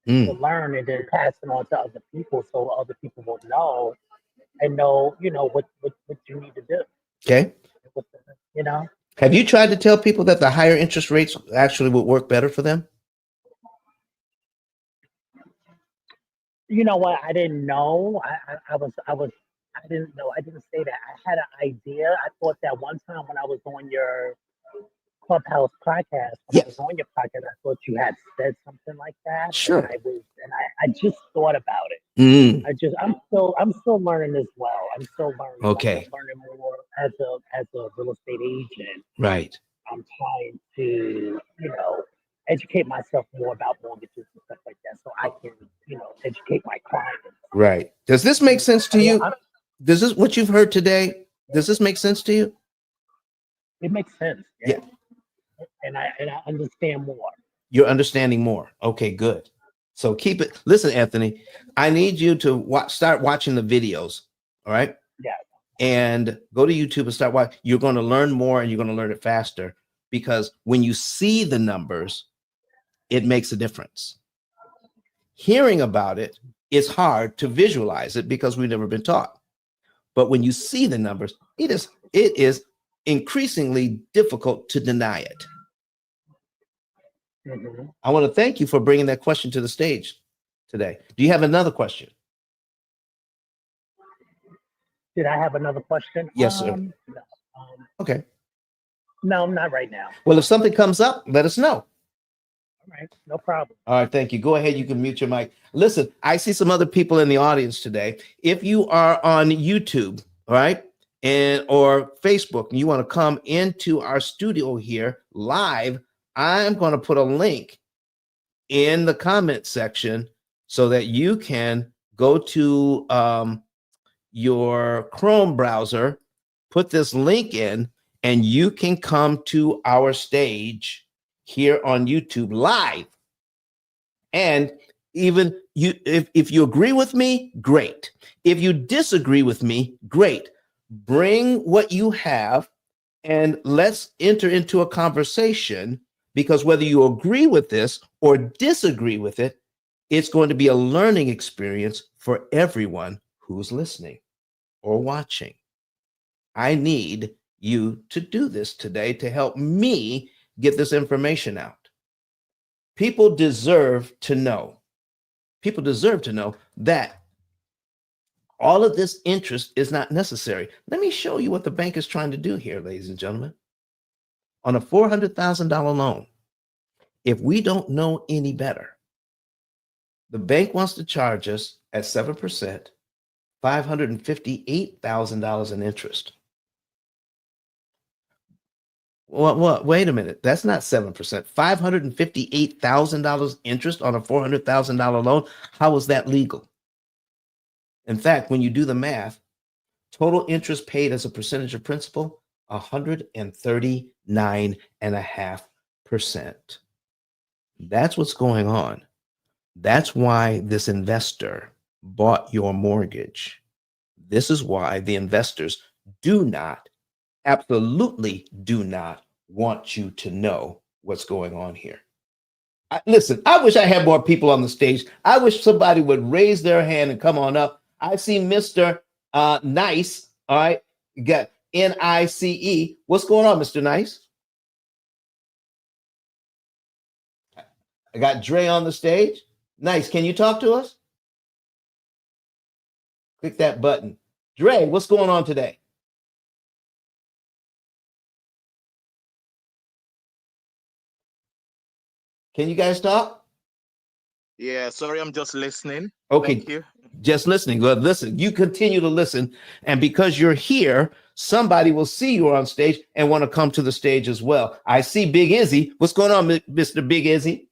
to learn, and then pass it on to other people so other people will know and know, what you need to do. Okay. Have you tried to tell people that the higher interest rates actually would work better for them? You know what? I didn't know. I didn't know. I didn't say that. I had an idea. I thought that one time when I was on your Clubhouse podcast, when I was on your podcast, I thought you had said something like that. Sure. And I just thought about it. I'm still learning as well. I'm still learning. Okay. I'm learning more as a real estate agent. Right. I'm trying to, educate myself more about mortgages and stuff like that, so I can, educate my clients. Right. Does this make sense to you? Does this, what you've heard today, does this make sense to you? It makes sense. Yeah. And I understand more. You're understanding more. Okay, good. So keep it. Listen, Anthony, I need you to start watching the videos. All right. Yeah. And go to YouTube and start watching. You're going to learn more and you're going to learn it faster because when you see the numbers, it makes a difference. Hearing about it is hard to visualize it because we've never been taught. But when you see the numbers, it is increasingly difficult to deny it. Mm-hmm. I want to thank you for bringing that question to the stage today. Do you have another question? Did I have another question? Yes, sir. No. Okay. No, not right now. Well, if something comes up, let us know. All right, no problem. All right, thank you. Go ahead. You can mute your mic. Listen, I see some other people in the audience today. If you are on YouTube, all right, or Facebook, and you want to come into our studio here live, I'm going to put a link in the comment section so that you can go to your Chrome browser, put this link in, and you can come to our stage here on YouTube live. And even if you agree with me, great. If you disagree with me, great. Bring what you have and let's enter into a conversation because whether you agree with this or disagree with it, it's going to be a learning experience for everyone who's listening or watching. I need you to do this today to help me get this information out. People deserve to know. People deserve to know that all of this interest is not necessary. Let me show you what the bank is trying to do here, ladies and gentlemen. On a $400,000 loan, if we don't know any better, the bank wants to charge us at 7%, $558,000 in interest. What? Wait a minute. That's not 7%. $558,000 interest on a $400,000 loan. How is that legal? In fact, when you do the math, total interest paid as a percentage of principal, 139.5%. That's what's going on. That's why this investor bought your mortgage. This is why the investors absolutely do not want you to know what's going on here. Listen, I wish I had more people on the stage. I wish somebody would raise their hand and come on up. I see Mr. Nice. All right. You got NICE. What's going on, Mr. Nice? I got Dre on the stage. Nice. Can you talk to us? Click that button. Dre, what's going on today? Can you guys talk? Yeah, sorry, I'm just listening. Okay. Thank you. Just listening. Well, listen, you continue to listen. And because you're here, somebody will see you on stage and want to come to the stage as well. I see Big Izzy. What's going on, Mr. Big Izzy?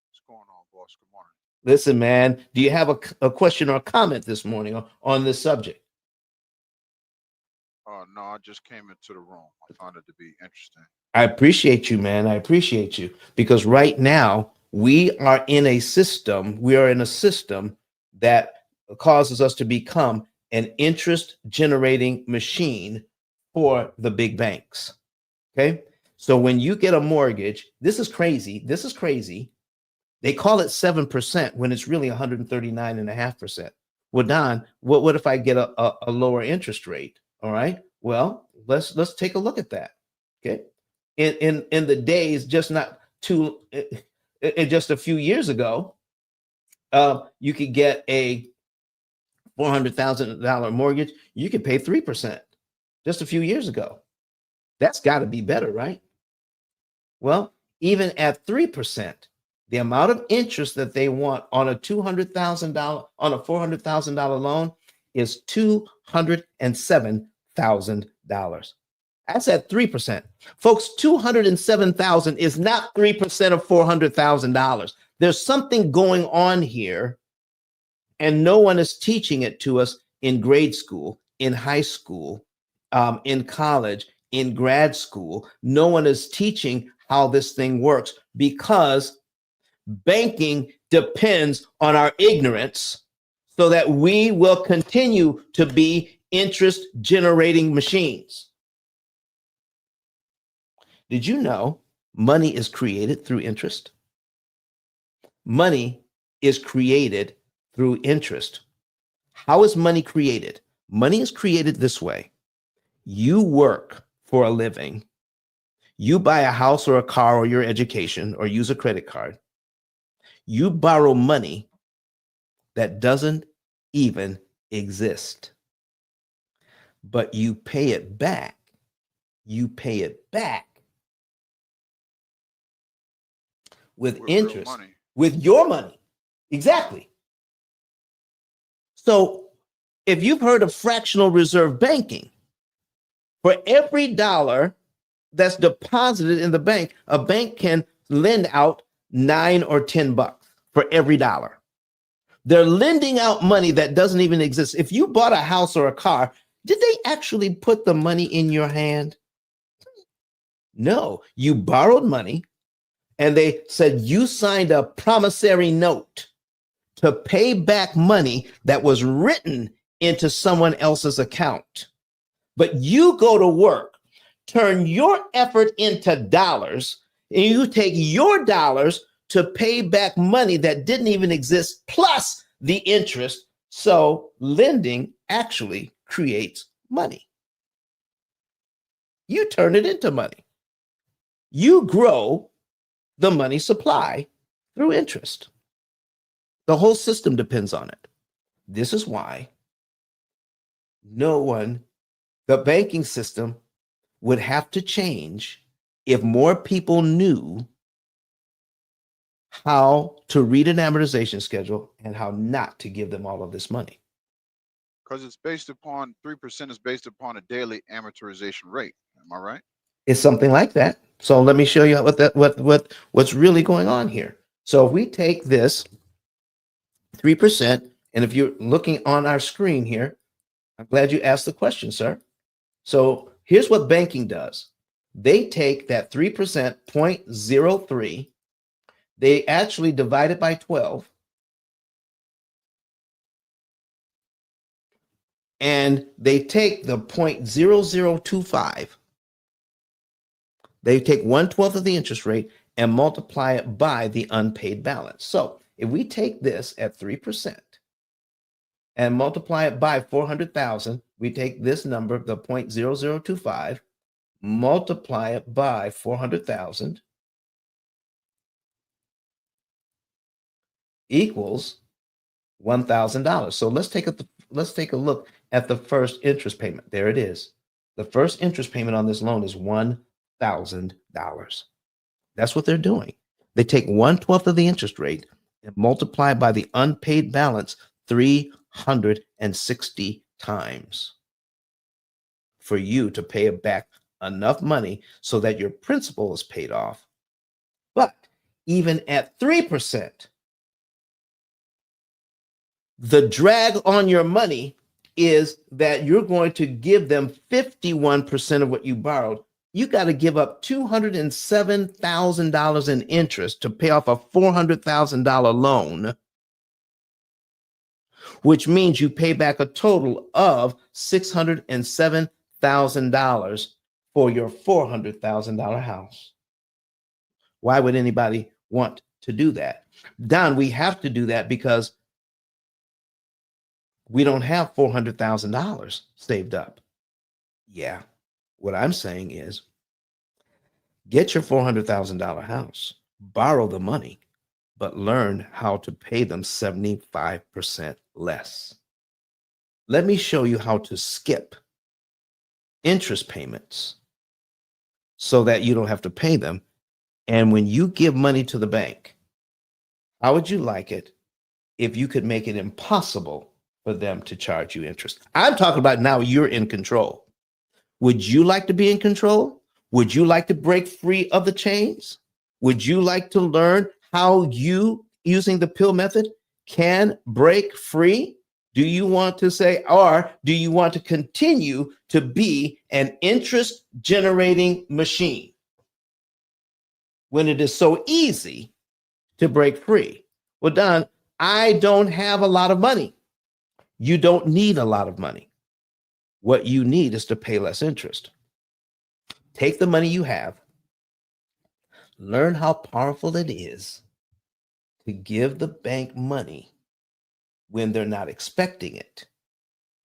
What's going on, boss? Good morning. Listen, man, do you have a question or a comment this morning on this subject? No, I just came into the room. I found it to be interesting. I appreciate you, man. I appreciate you because right now we are in a system. We are in a system that causes us to become an interest generating machine for the big banks. Okay. So when you get a mortgage, this is crazy. This is crazy. They call it 7% when it's really 139.5%. Well, Don, what if I get a lower interest rate? All right. Well, let's take a look at that. Okay. In the days, just not too, just a few years ago, you could get a $400,000 mortgage. You could pay 3% just a few years ago. That's got to be better, right? Well, even at 3%, the amount of interest that they want on a $200,000 on a $400,000 loan is $207,000. That's at 3%. Folks, $207,000 is not 3% of $400,000. There's something going on here, and no one is teaching it to us in grade school, in high school, in college, in grad school. No one is teaching how this thing works because banking depends on our ignorance so that we will continue to be interest generating machines. Did you know money is created through interest? Money is created through interest. How is money created? Money is created this way. You work for a living. You buy a house or a car or your education or use a credit card. You borrow money that doesn't even exist, but you pay it back. You pay it back with interest, money. with your money. Exactly. So if you've heard of fractional reserve banking, for every dollar that's deposited in the bank, a bank can lend out $9 or $10 for every dollar. They're lending out money that doesn't even exist. If you bought a house or a car, did they actually put the money in your hand? No, you borrowed money and they said you signed a promissory note to pay back money that was written into someone else's account. But you go to work, turn your effort into dollars, And you take your dollars to pay back money that didn't even exist, plus the interest. So lending actually creates money. You turn it into money. You grow the money supply through interest. The whole system depends on it. This is why the banking system would have to change if more people knew how to read an amortization schedule and how not to give them all of this money. Because it's based upon 3% is based upon a daily amortization rate. Am I right? It's something like that. So let me show you what's really going on here. So if we take this 3%, and if you're looking on our screen here, I'm glad you asked the question, sir. So here's what banking does. They take that 3%, 0.03, they actually divide it by 12, and they take the 0.0025. They take 1/12 of the interest rate and multiply it by the unpaid balance. So if we take this at 3% and multiply it by 400,000, we take this number, the 0.0025, multiply it by 400,000 equals $1,000. So let's take a look at the first interest payment. There it is. The first interest payment on this loan is $1,000. That's what they're doing. They take 1/12 of the interest rate and multiply by the unpaid balance 360 times for you to pay back enough money so that your principal is paid off. But even at 3%, the drag on your money is that you're going to give them 51% of what you borrowed. You got to give up $207,000 in interest to pay off a $400,000 loan, which means you pay back a total of $607,000 for your $400,000 house. Why would anybody want to do that? Don, we have to do that because we don't have $400,000 saved up. Yeah. What I'm saying is get your $400,000 house, borrow the money, but learn how to pay them 75% less. Let me show you how to skip interest payments so that you don't have to pay them. And when you give money to the bank, how would you like it if you could make it impossible for them to charge you interest? I'm talking about now you're in control. Would you like to be in control? Would you like to break free of the chains? Would you like to learn how you, using the P.I.L.L method, can break free? Do you want to say, or do you want to continue to be an interest generating machine when it is so easy to break free? Well, Don, I don't have a lot of money. You don't need a lot of money. What you need is to pay less interest. Take the money you have, learn how powerful it is to give the bank money when they're not expecting it.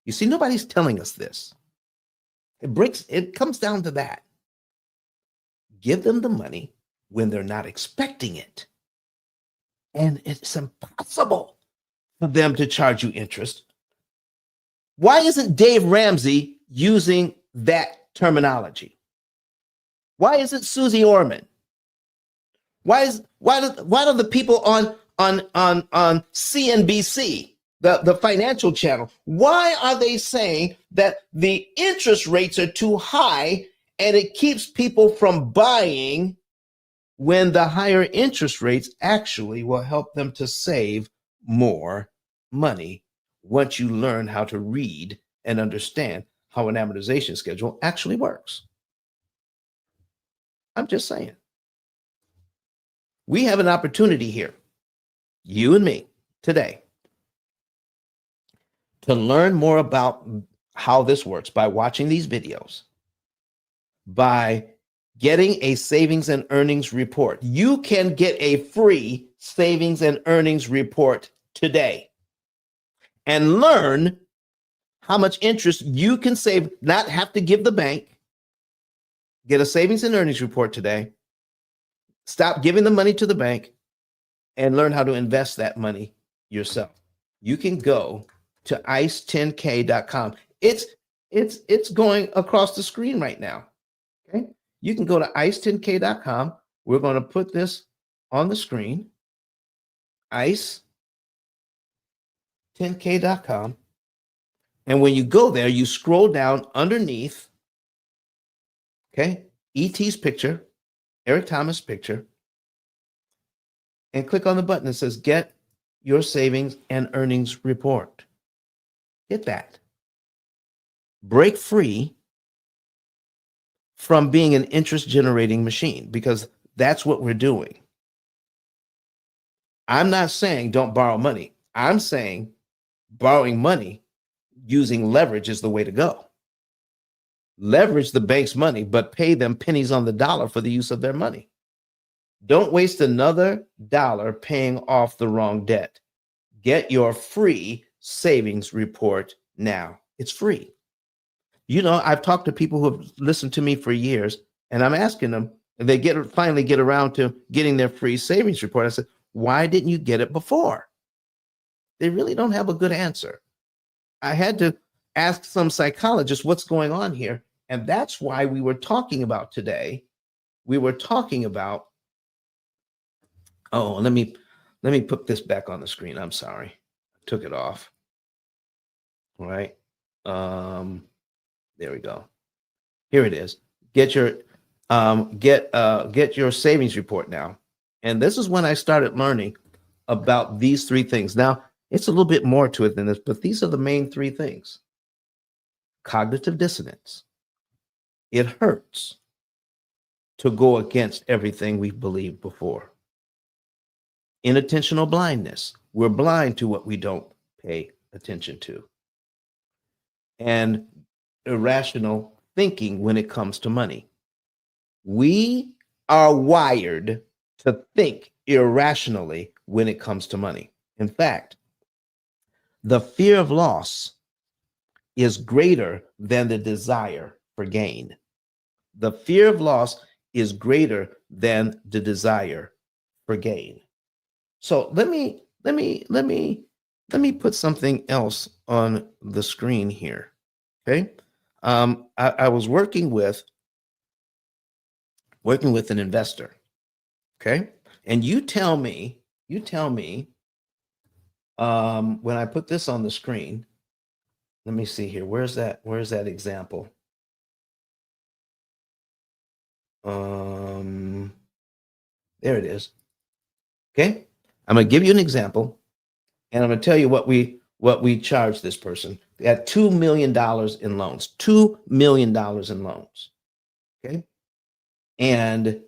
You see, nobody's telling us this. It comes down to that. Give them the money when they're not expecting it. And it's impossible for them to charge you interest. Why isn't Dave Ramsey using that terminology? Why isn't Susie Orman? Why do the people on CNBC, the financial channel, why are they saying that the interest rates are too high and it keeps people from buying when the higher interest rates actually will help them to save more money once you learn how to read and understand how an amortization schedule actually works? I'm just saying. We have an opportunity here, you and me, today, to learn more about how this works by watching these videos, by getting a savings and earnings report. You can get a free savings and earnings report today and learn how much interest you can save, not have to give the bank. Get a savings and earnings report today. Stop giving the money to the bank and learn how to invest that money yourself. You can go to ice10k.com. It's going across the screen right now. Okay. You can go to ice10k.com. We're going to put this on the screen. ice10k.com. And when you go there, you scroll down underneath, okay, ET's picture, Eric Thomas' picture, and click on the button that says Get Your Savings and Earnings Report. Get that. Break free from being an interest generating machine, because that's what we're doing. I'm not saying don't borrow money. I'm saying borrowing money using leverage is the way to go. Leverage the bank's money, but pay them pennies on the dollar for the use of their money. Don't waste another dollar paying off the wrong debt. Get your free savings report now. It's free. You know, I've talked to people who have listened to me for years, and I'm asking them, and they finally get around to getting their free savings report. I said, why didn't you get it before? They really don't have a good answer. I had to ask some psychologists what's going on here. And that's why we were talking about today. We were talking about, oh, let me put this back on the screen. I'm sorry. I took it off. All right. There we go. Here it is. Get your savings report now. And this is when I started learning about these three things. Now, it's a little bit more to it than this, but these are the main three things. Cognitive dissonance. It hurts to go against everything we've believed before. Inattentional blindness. We're blind to what we don't pay attention to. And irrational thinking when it comes to money. We are wired to think irrationally when it comes to money. In fact, the fear of loss is greater than the desire for gain. The fear of loss is greater than the desire for gain. So let me put something else on the screen here. Okay. I was working with an investor. Okay. And you tell me, when I put this on the screen, let me see here. Where's that example? There it is. Okay. I'm going to give you an example, and I'm going to tell you what we charged this person. They had $2 million in loans, $2 million in loans. Okay. And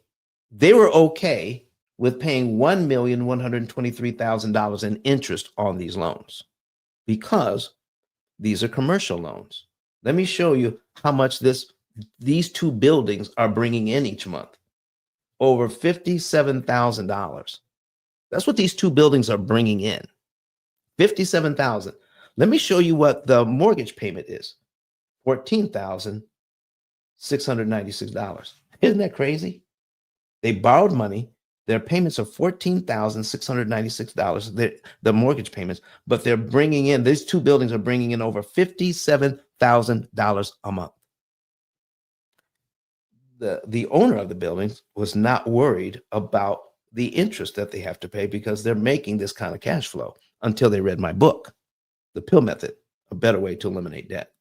they were okay with paying $1,123,000 in interest on these loans because these are commercial loans. Let me show you how much these two buildings are bringing in each month. Over $57,000. That's what these two buildings are bringing in. $57,000. Let me show you what the mortgage payment is. $14,696. Isn't that crazy? They borrowed money. Their payments are $14,696, the mortgage payments, but they're bringing in, these two buildings are bringing in over $57,000 a month. The owner of the buildings was not worried about the interest that they have to pay because they're making this kind of cash flow until they read my book, The P.I.L.L Method, A Better Way to Eliminate Debt.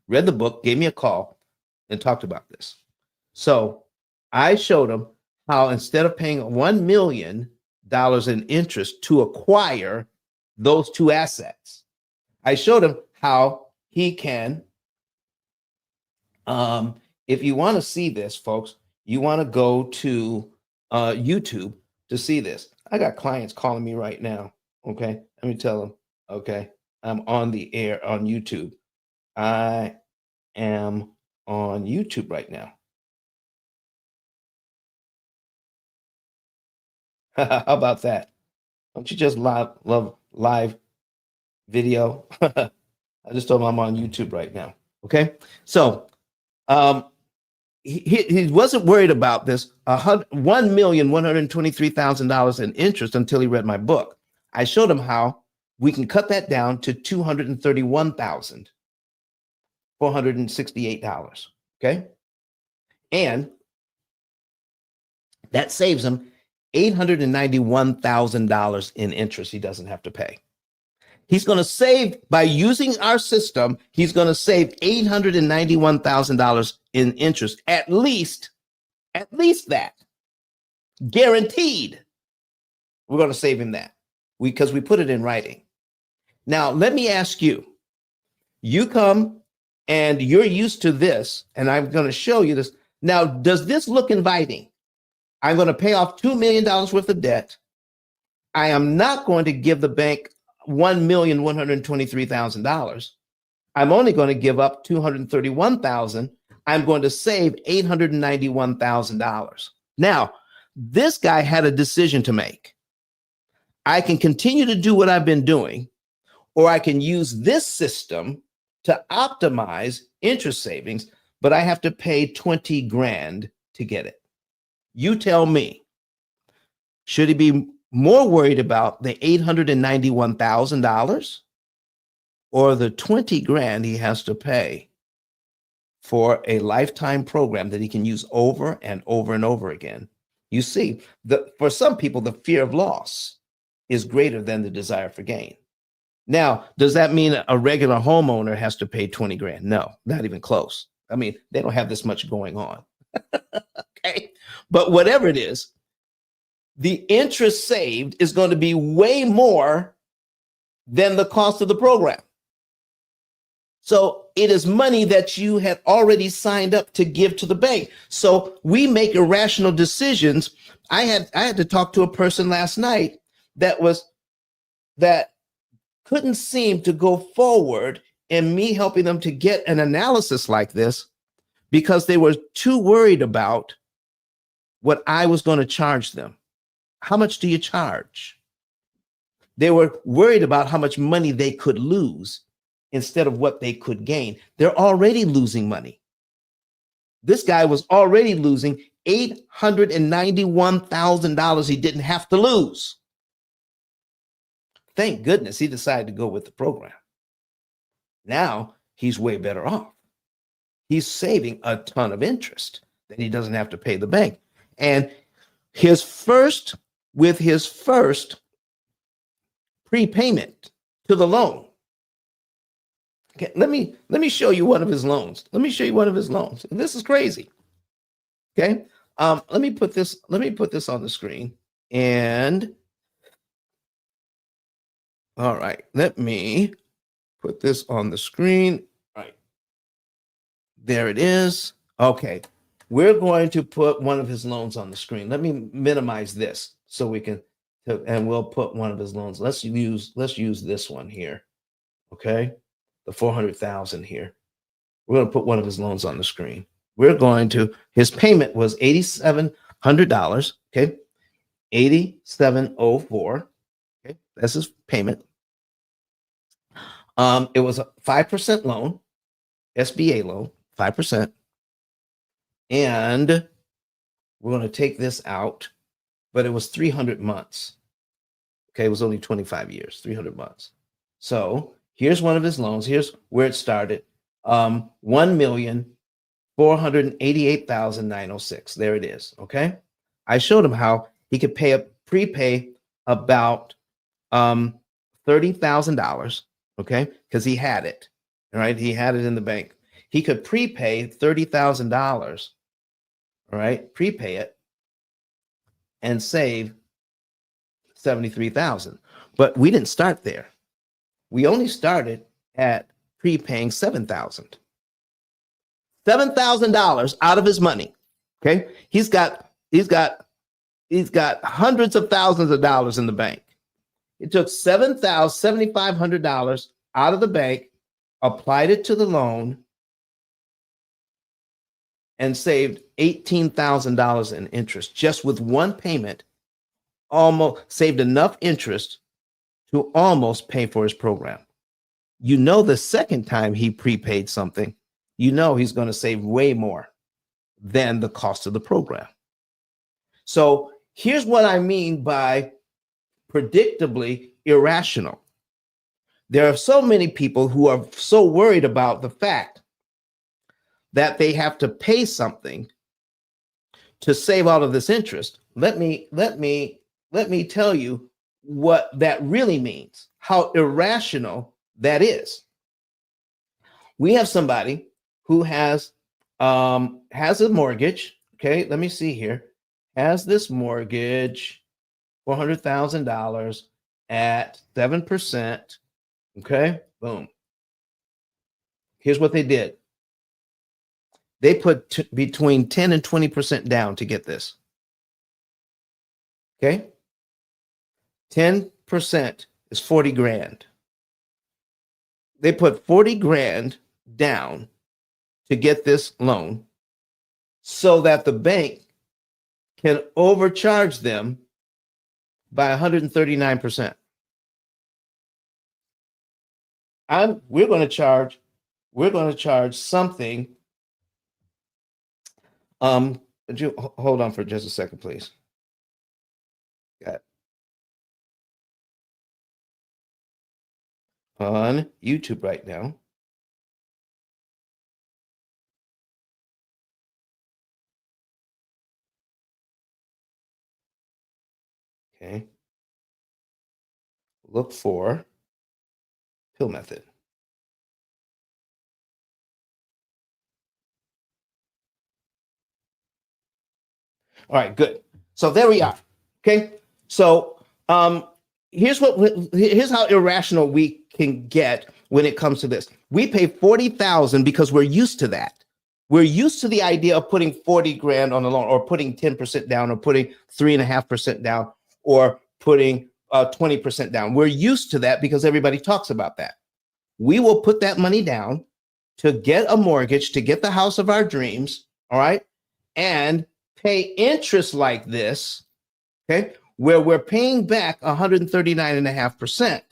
Read the book, gave me a call, and talked about this. So I showed him how instead of paying $1 million in interest to acquire those two assets, I showed him how he can, if you want to see this, folks, you want to go to YouTube to see this. I got clients calling me right now. Okay. Let me tell them, okay, I'm on the air on YouTube. I am on YouTube right now. How about that? Don't you just love live video? I just told him I'm on YouTube right now. Okay. So um, he wasn't worried about this $1,123,000 in interest until he read my book. I showed him how we can cut that down to $231,468. Okay. And that saves him $891,000 in interest he doesn't have to pay. He's going to save, by using our system, he's going to save $891,000 in interest, at least that. Guaranteed. We're going to save him that because we put it in writing. Now, let me ask you, you come and you're used to this, and I'm going to show you this. Now, does this look inviting? I'm going to pay off $2 million worth of debt. I am not going to give the bank $1,123,000. I'm only going to give up $231,000. I'm going to save $891,000. Now, this guy had a decision to make. I can continue to do what I've been doing, or I can use this system to optimize interest savings, but I have to pay 20 grand to get it. You tell me, should he be more worried about the $891,000 or the 20 grand he has to pay for a lifetime program that he can use over and over and over again? You see, for some people, the fear of loss is greater than the desire for gain. Now, does that mean a regular homeowner has to pay 20 grand? No, not even close. I mean, they don't have this much going on. Okay. But whatever it is, the interest saved is going to be way more than the cost of the program. So it is money that you had already signed up to give to the bank. So we make irrational decisions. I had to talk to a person last night that couldn't seem to go forward in me helping them to get an analysis like this because they were too worried about what I was going to charge them. How much do you charge? They were worried about how much money they could lose instead of what they could gain. They're already losing money. This guy was already losing $891,000 he didn't have to lose. Thank goodness he decided to go with the program. Now he's way better off. He's saving a ton of interest that he doesn't have to pay the bank. And with his first prepayment to the loan. Okay, let me show you one of his loans. Let me show you one of his loans. This is crazy. Okay, let me put this on the screen. And all right, let me put this on the screen. All right, there it is. Okay, we're going to put one of his loans on the screen. Let me minimize this so we can, and we'll put one of his loans. Let's use this one here. Okay, the 400,000 here. We're going to put one of his loans on the screen. His payment was $8,700. Okay, 8704. Okay, that's his payment. It was a 5% loan, SBA loan, 5%. And we're going to take this out, but it was 300 months. Okay, it was only 25 years, 300 months. So here's one of his loans. Here's where it started. $1,488,906. There it is. Okay. I showed him how he could prepay about $30,000. Okay, because he had it. All right, he had it in the bank. He could prepay $30,000. All right, prepay it and save $73,000. But we didn't start there. We only started at prepaying $7,000. $7,000 out of his money. Okay, he's got hundreds of thousands of dollars in the bank. It took $7,500 out of the bank, applied it to the loan, and saved $18,000 in interest just with one payment almost saved enough interest to almost pay for his program. You know, the second time he prepaid something, you know he's going to save way more than the cost of the program. So here's what I mean by predictably irrational. There are so many people who are so worried about the fact that they have to pay something to save all of this interest. Let me tell you what that really means, how irrational that is. We have somebody who has a mortgage. Okay, let me see here. Has this mortgage, $400,000 at 7%. Okay, boom. Here's what they did. They put between 10 and 20% down to get this. Okay, 10% is 40 grand. They put 40 grand down to get this loan so that the bank can overcharge them by 139%. We're going to charge something. Hold on for just a second, please. Got on YouTube right now. Okay. Look for P.I.L.L method. All right, good. So there we are. Okay. So here's how irrational we can get when it comes to this. We pay 40,000 because we're used to that. We're used to the idea of putting 40 grand on a loan, or putting 10% down, or putting 3.5% down, or putting 20% down. We're used to that because everybody talks about that. We will put that money down to get a mortgage, to get the house of our dreams, all right, and pay interest like this, okay, where we're paying back 139.5%.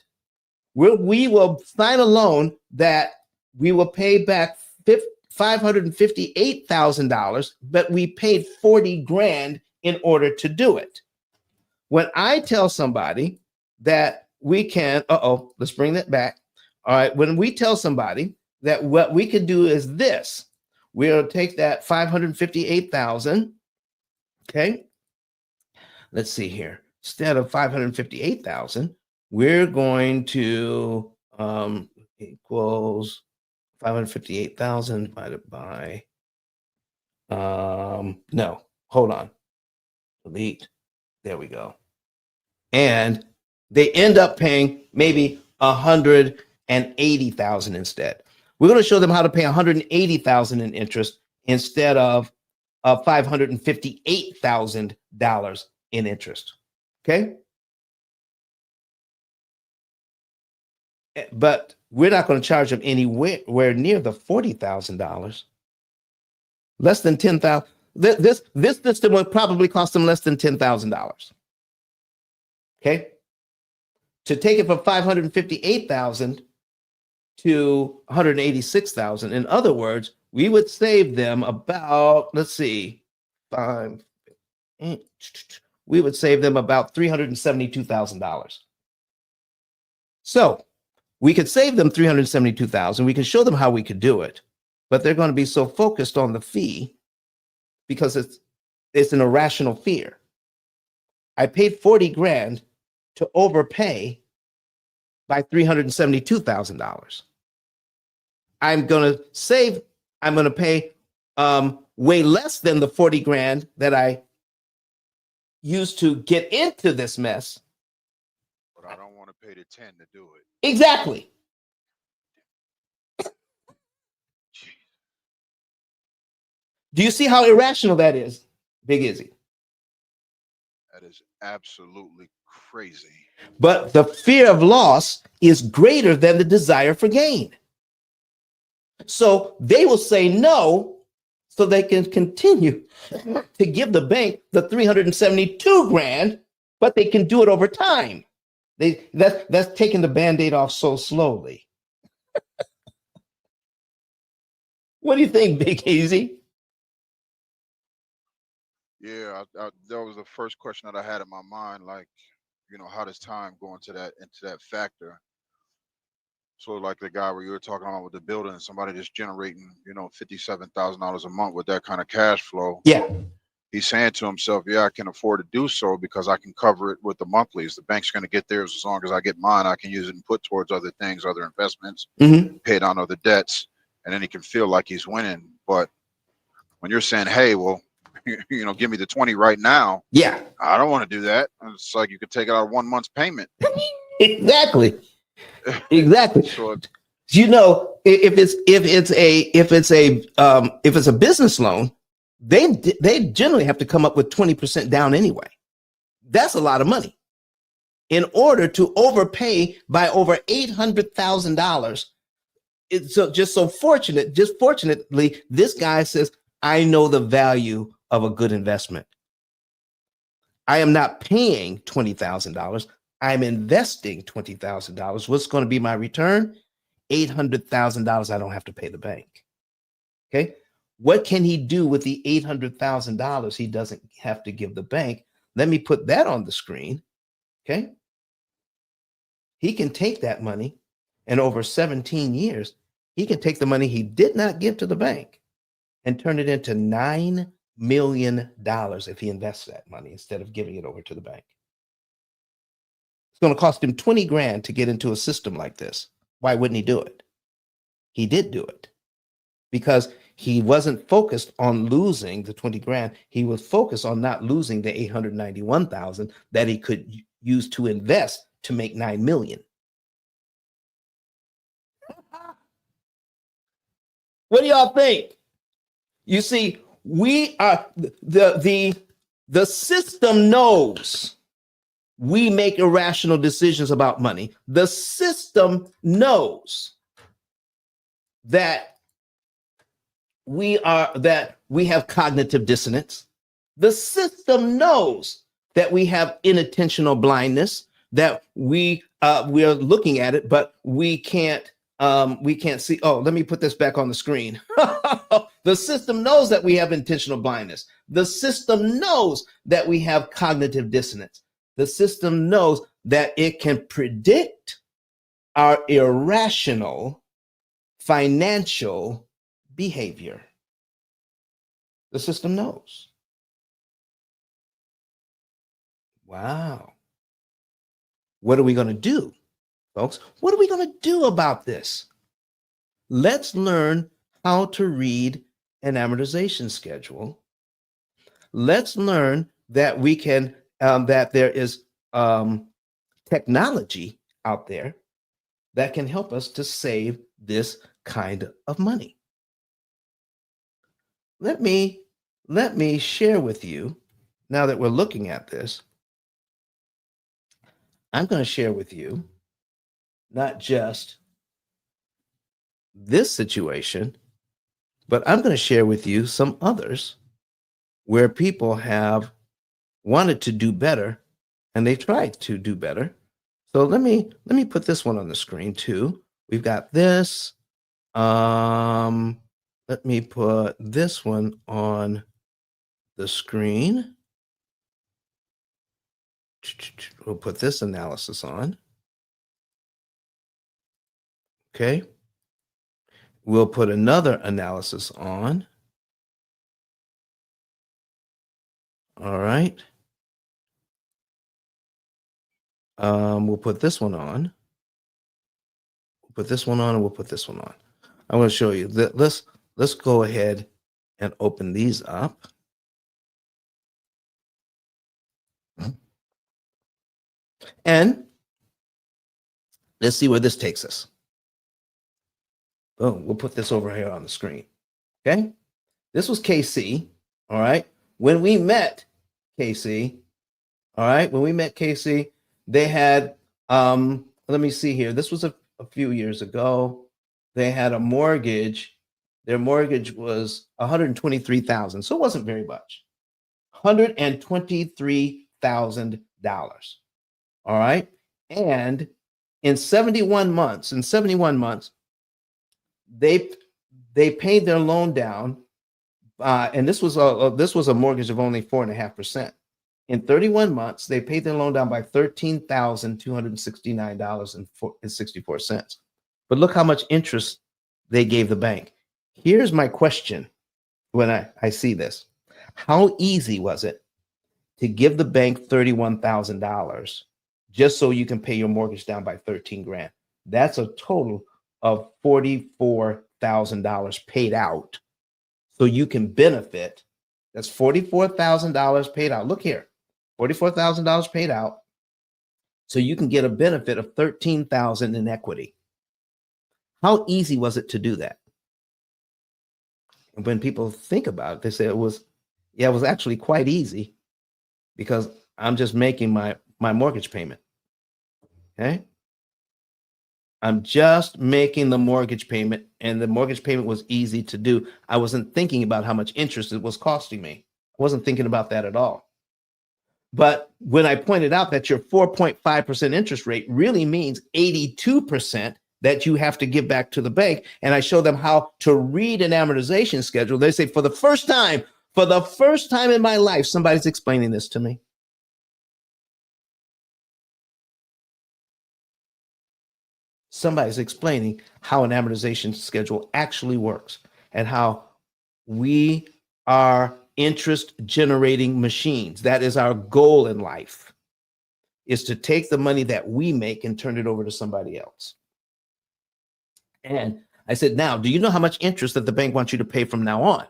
We will sign a loan that we will pay back $558,000, but we paid 40 grand in order to do it. When I tell somebody that we can, let's bring that back. All right, when we tell somebody that what we could do is this, we'll take that 558,000. Okay, let's see here. Instead of 558,000, we're going to equals 558,000 divided by no, hold on, delete. There we go. And they end up paying maybe 180,000 instead. We're going to show them how to pay 180,000 in interest instead of $558,000 in interest. Okay. But we're not going to charge them anywhere near the $40,000. Less than $10,000. This system would probably cost them less than $10,000. Okay. To take it from 558,000 to 186,000. In other words, we would save them about, let's see, we would save them about $372,000. So we could save them $372,000. We can show them how we could do it, but they're going to be so focused on the fee because it's an irrational fear. I paid 40 grand to overpay by $372,000. I'm going to pay way less than the 40 grand that I used to get into this mess. But I don't want to pay the 10 to do it. Exactly. Do you see how irrational that is, Big Izzy? That is absolutely crazy. But the fear of loss is greater than the desire for gain. So they will say no so they can continue to give the bank the 372 grand but they can do it over time. That's taking the Band-Aid off so slowly. What do you think, Big Easy? Yeah, that was the first question that I had in my mind. Like, how does time go into that factor? So, like the guy where you were talking about with the building, somebody just generating, $57,000 a month with that kind of cash flow. Yeah. He's saying to himself, yeah, I can afford to do so because I can cover it with the monthlies. The bank's going to get theirs. As long as I get mine, I can use it and put towards other things, other investments, pay down other debts, and then he can feel like he's winning. But when you're saying, hey, well, give me the 20 right now. Yeah. I don't want to do that. It's like you could take it out of 1 month's payment. Exactly. So, if it's a business loan, they generally have to come up with 20% down anyway. That's a lot of money in order to overpay by over $800,000. Fortunately, this guy says, I know the value of a good investment. I am not paying $20,000. I'm investing $20,000. What's going to be my return? $800,000 I don't have to pay the bank. Okay. What can he do with the $800,000 he doesn't have to give the bank? Let me put that on the screen. Okay. He can take that money and over 17 years, he can take the money he did not give to the bank and turn it into $9 million if he invests that money instead of giving it over to the bank. It's going to cost him 20 grand to get into a system like this. Why wouldn't he do it? He did do it because he wasn't focused on losing the 20 grand. He was focused on not losing the 891,000 that he could use to invest to make 9 million. What do y'all think? You see, we are the system knows we make irrational decisions about money. The system knows that we have cognitive dissonance. The system knows that we have inattentional blindness, that we are looking at it, but we can't see. Oh, let me put this back on the screen. The system knows that we have intentional blindness. The system knows that we have cognitive dissonance. The system knows that it can predict our irrational financial behavior. The system knows. Wow. What are we going to do, folks? What are we going to do about this? Let's learn how to read an amortization schedule. Let's learn that we can, that there is technology out there that can help us to save this kind of money. Let me share with you, now that we're looking at this, I'm going to share with you not just this situation, but I'm going to share with you some others where people have wanted to do better and they've tried to do better. So let me put this one on the screen too. We've got this. Let me put this one on the screen. We'll put this analysis on. Okay. We'll put another analysis on. All right. We'll put this one on. We'll put this one on, and we'll put this one on. I want to show you that. Let's go ahead and open these up. And let's see where this takes us. Boom, we'll put this over here on the screen. Okay. This was KC. All right. When we met KC, they had, let me see here. This was a few years ago. They had a mortgage. Their mortgage was $123,000. So it wasn't very much. $123,000 All right. And in 71 months, they paid their loan down, and this was a mortgage of only 4.5%. In 31 months, they paid their loan down by $13,269.64. But look how much interest they gave the bank. Here's my question when I see this. How easy was it to give the bank $31,000 just so you can pay your mortgage down by 13 grand? That's a total of $44,000 paid out so you can benefit. That's $44,000 paid out. Look here, $44,000 paid out so you can get a benefit of $13,000 in equity. How easy was it to do that? And when people think about it, they say it was actually quite easy because I'm just making my mortgage payment. Okay. I'm just making the mortgage payment, and the mortgage payment was easy to do. I wasn't thinking about how much interest it was costing me. I wasn't thinking about that at all. But when I pointed out that your 4.5% interest rate really means 82% that you have to give back to the bank, and I show them how to read an amortization schedule, they say, for the first time in my life, somebody's explaining this to me. Somebody's explaining how an amortization schedule actually works and how we are interest generating machines. That is our goal in life, is to take the money that we make and turn it over to somebody else. And I said, now, do you know how much interest that the bank wants you to pay from now on?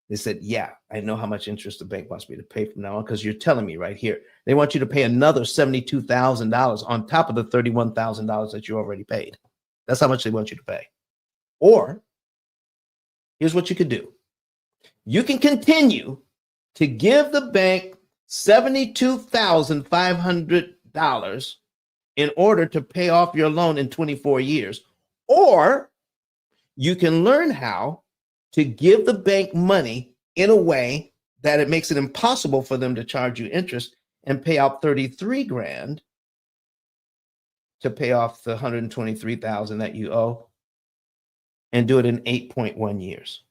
They said, yeah, I know how much interest the bank wants me to pay from now on because you're telling me right here. They want you to pay another $72,000 on top of the $31,000 that you already paid. That's how much they want you to pay. Or here's what you could do. You can continue to give the bank $72,500 in order to pay off your loan in 24 years. Or you can learn how to give the bank money in a way that it makes it impossible for them to charge you interest and pay out 33 grand to pay off the 123,000 that you owe and do it in 8.1 years.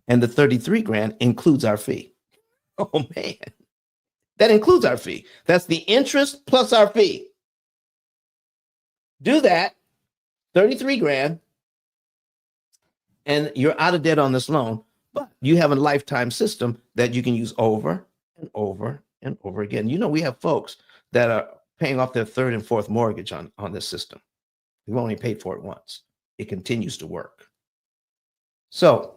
And the 33 grand includes our fee. Oh man, that includes our fee. That's the interest plus our fee. Do that, 33 grand, and you're out of debt on this loan, but you have a lifetime system that you can use over and over and over again. You know, we have folks that are paying off their third and fourth mortgage on this system. We've only paid for it once. It continues to work. So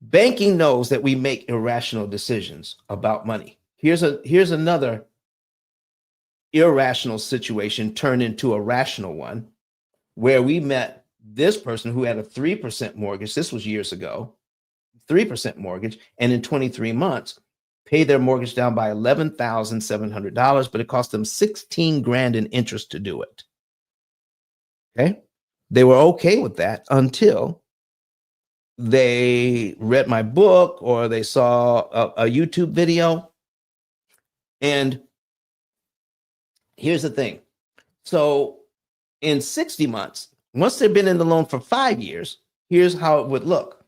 banking knows that we make irrational decisions about money. Here's another irrational situation turned into a rational one, where we met this person who had a 3% mortgage. This was years ago, 3% mortgage. And in 23 months, paid their mortgage down by $11,700, but it cost them 16 grand in interest to do it. Okay. They were okay with that until they read my book or they saw a YouTube video. And here's the thing. So in 60 months, once they've been in the loan for 5 years, here's how it would look.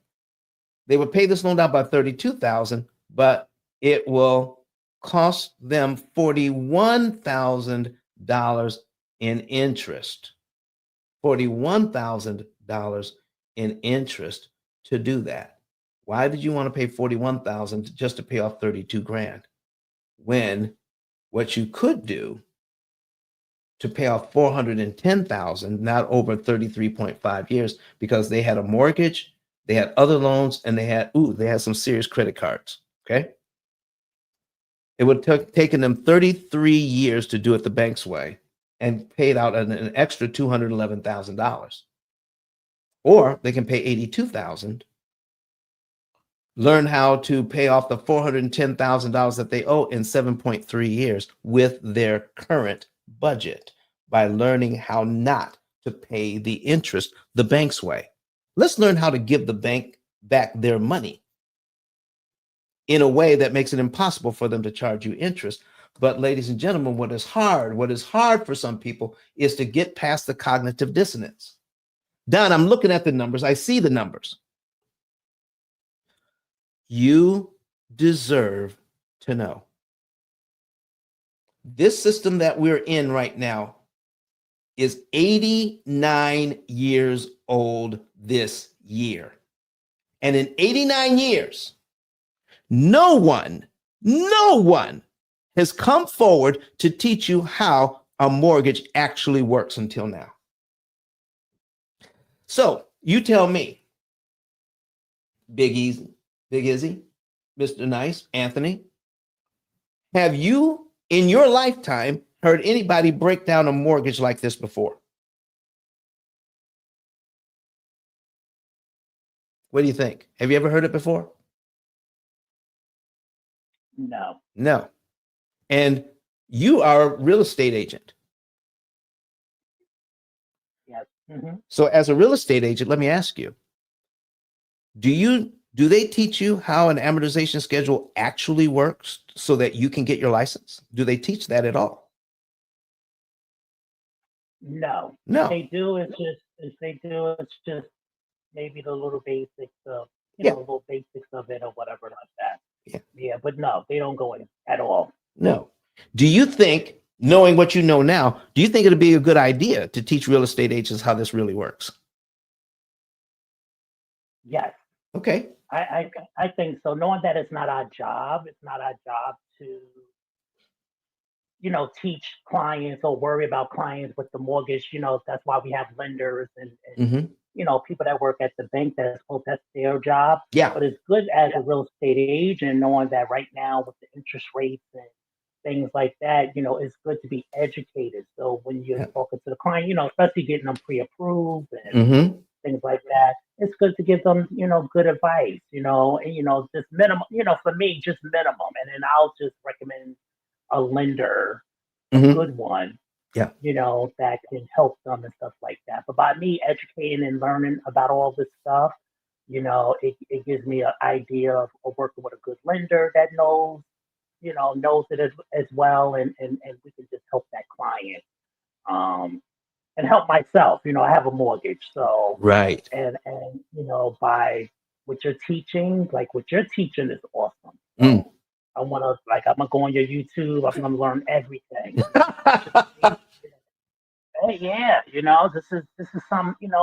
They would pay this loan down by $32,000, but it will cost them $41,000 in interest. $41,000 in interest to do that. Why did you want to pay $41,000 just to pay off 32 grand? When what you could do to pay off $410,000, not over 33.5 years, because they had a mortgage, they had other loans, and they had some serious credit cards. Okay. It would have taken them 33 years to do it the bank's way and paid out an extra $211,000. Or they can pay $82,000, learn how to pay off the $410,000 that they owe in 7.3 years with their current budget by learning how not to pay the interest the bank's way. Let's learn how to give the bank back their money in a way that makes it impossible for them to charge you interest, But ladies and gentlemen, what is hard for some people is to get past the cognitive dissonance. Don, I'm looking at the numbers. I see the numbers. You deserve to know. This system that we're in right now is 89 years old this year. And in 89 years, no one has come forward to teach you how a mortgage actually works until now. So you tell me, Big Izzy, Mr. Nice, Anthony, have you in your lifetime heard anybody break down a mortgage like this before? What do you think? Have you ever heard it before? No. No. And you are a real estate agent. Yes. Mm-hmm. So as a real estate agent, let me ask you, do they teach you how an amortization schedule actually works so that you can get your license? Do they teach that at all? No. No. If they do, it's just maybe the little basics of, Yeah. little basics of it or whatever like that. Yeah. Yeah, but no, they don't go in at all. No. Do you think, knowing what you know now, do you think it'd be a good idea to teach real estate agents how this really works? Yes. Okay. I think so. Knowing that it's not our job to, teach clients or worry about clients with the mortgage. That's why we have lenders and Mm-hmm. people that work at the bank. That's their job. Yeah. But it's good as a real estate agent knowing that right now with the interest rates and things like that, it's good to be educated. So when you're Yeah. talking to the client, especially getting them pre-approved and Mm-hmm. things like that, it's good to give them, good advice, and, just minimum, for me, just minimum. And then I'll just recommend a lender, a Mm-hmm. good one, Yeah. that can help them and stuff like that. But by me educating and learning about all this stuff, it gives me an idea of working with a good lender that knows it as well, and we can just help that client, and help myself. I have a mortgage, so Right. and by what you're teaching, like what you're teaching is awesome. So Mm. I'm gonna go on your YouTube. I'm gonna learn everything. Hey, yeah, this is some, and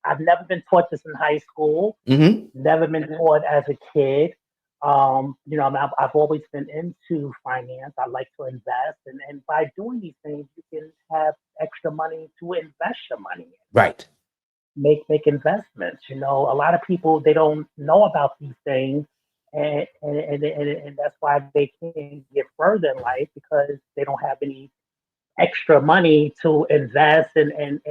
I've never been taught this in high school. Mm-hmm. Never been taught as a kid. I've always been into finance. I like to invest, and by doing these things, you can have extra money to invest your money in. Right. Make investments. A lot of people, they don't know about these things, and that's why they can't get further in life because they don't have any extra money to invest and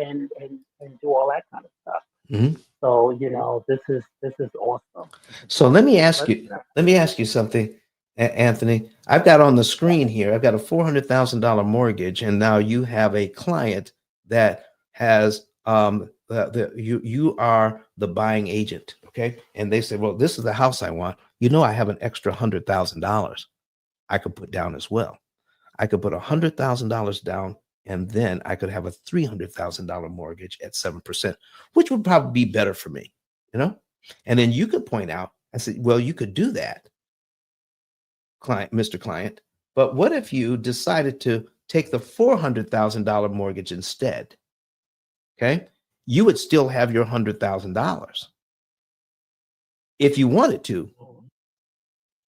do all that kind of stuff. Mm-hmm. So this is awesome. So let me ask you something, Anthony. I've got on the screen here, I've got a $400,000 mortgage, and now you have a client that has you are the buying agent, okay? And they say, well, this is the house I want. I have an extra $100,000 I could put down as well. I could put $100,000 down, and then I could have a $300,000 mortgage at 7%, which would probably be better for me, And then you could point out, I said, well, you could do that, Mr. Client, but what if you decided to take the $400,000 mortgage instead? Okay, you would still have your $100,000. If you wanted to,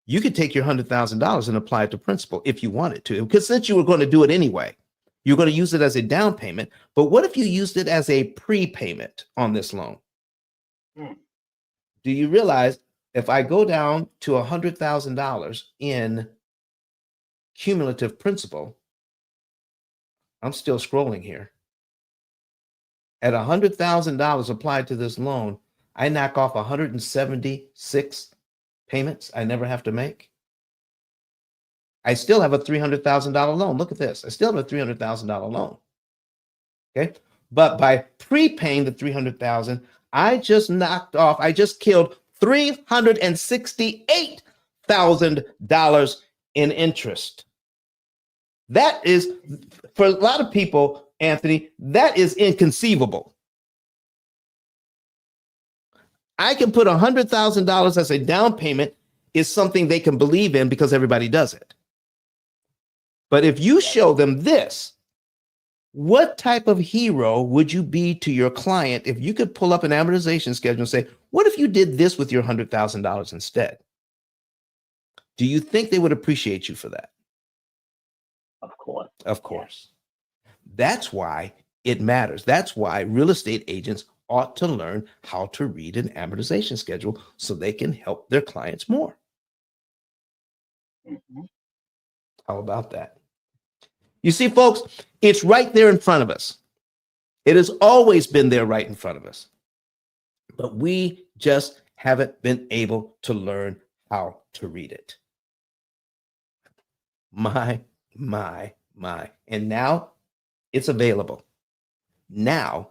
you could take your $100,000 and apply it to principal if you wanted to, because since you were going to do it anyway, you're going to use it as a down payment. But what if you used it as a prepayment on this loan? Do you realize if I go down to $100,000 in cumulative principal, I'm still scrolling here. At $100,000 applied to this loan, I knock off 176 payments I never have to make. I still have a $300,000 loan. Look at this. I still have a $300,000 loan. Okay. But by prepaying the $300,000, I just killed $368,000 in interest. That is, for a lot of people, Anthony, that is inconceivable. I can put $100,000 as a down payment is something they can believe in because everybody does it. But if you show them this, what type of hero would you be to your client if you could pull up an amortization schedule and say, what if you did this with your $100,000 instead? Do you think they would appreciate you for that? Of course. Of course. That's why it matters. That's why real estate agents ought to learn how to read an amortization schedule so they can help their clients more. Mm-hmm. How about that? You see, folks, it's right there in front of us. It has always been there right in front of us. But we just haven't been able to learn how to read it. My. And now it's available. Now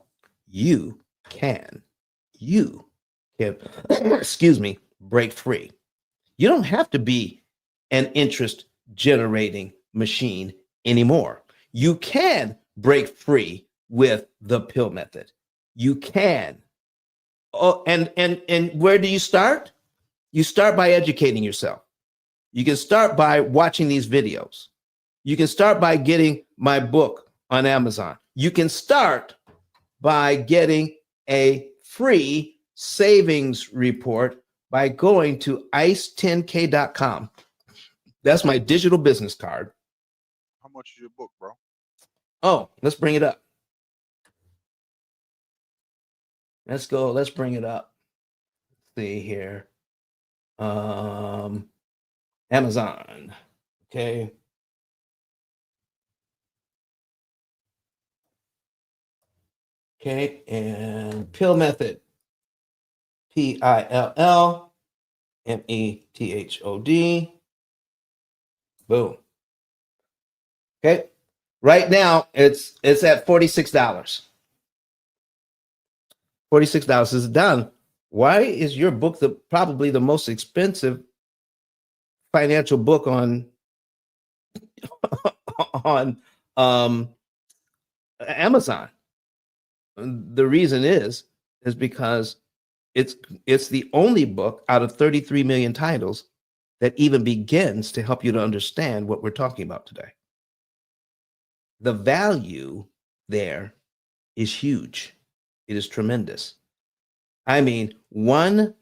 you can, excuse me, break free. You don't have to be an interest generating machine anymore. You can break free with the P.I.L.L method. You can. Oh, and where do you start? You start by educating yourself. You can start by watching these videos. You can start by getting my book on Amazon. You can start by getting a free savings report by going to ice10k.com. That's my digital business card. How much is your book, bro? Oh, let's bring it up. Let's go. Let's bring it up. Let's see here. Amazon. Okay. Okay, and P.I.L.L method. P.I.L.L method. Boom. Okay. Right now it's at $46. $46 is done. Why is your book probably the most expensive financial book on on Amazon? The reason is because it's the only book out of 33 million titles that even begins to help you to understand what we're talking about today. The value there is huge. It is tremendous. I mean, one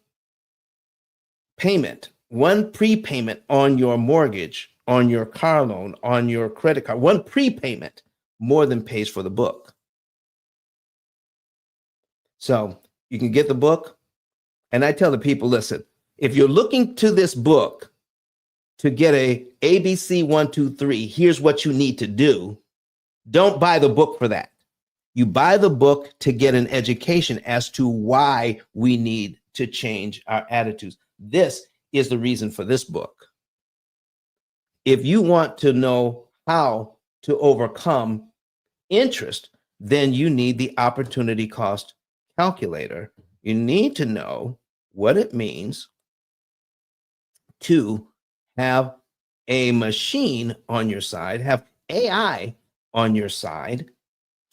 prepayment on your mortgage, on your car loan, on your credit card, one prepayment more than pays for the book. So you can get the book. And I tell the people, listen, if you're looking to this book to get a ABC 1, 2, 3, here's what you need to do. Don't buy the book for that. You buy the book to get an education as to why we need to change our attitudes. This is the reason for this book. If you want to know how to overcome interest, then you need the opportunity cost calculator. You need to know what it means to have a machine on your side, have AI on your side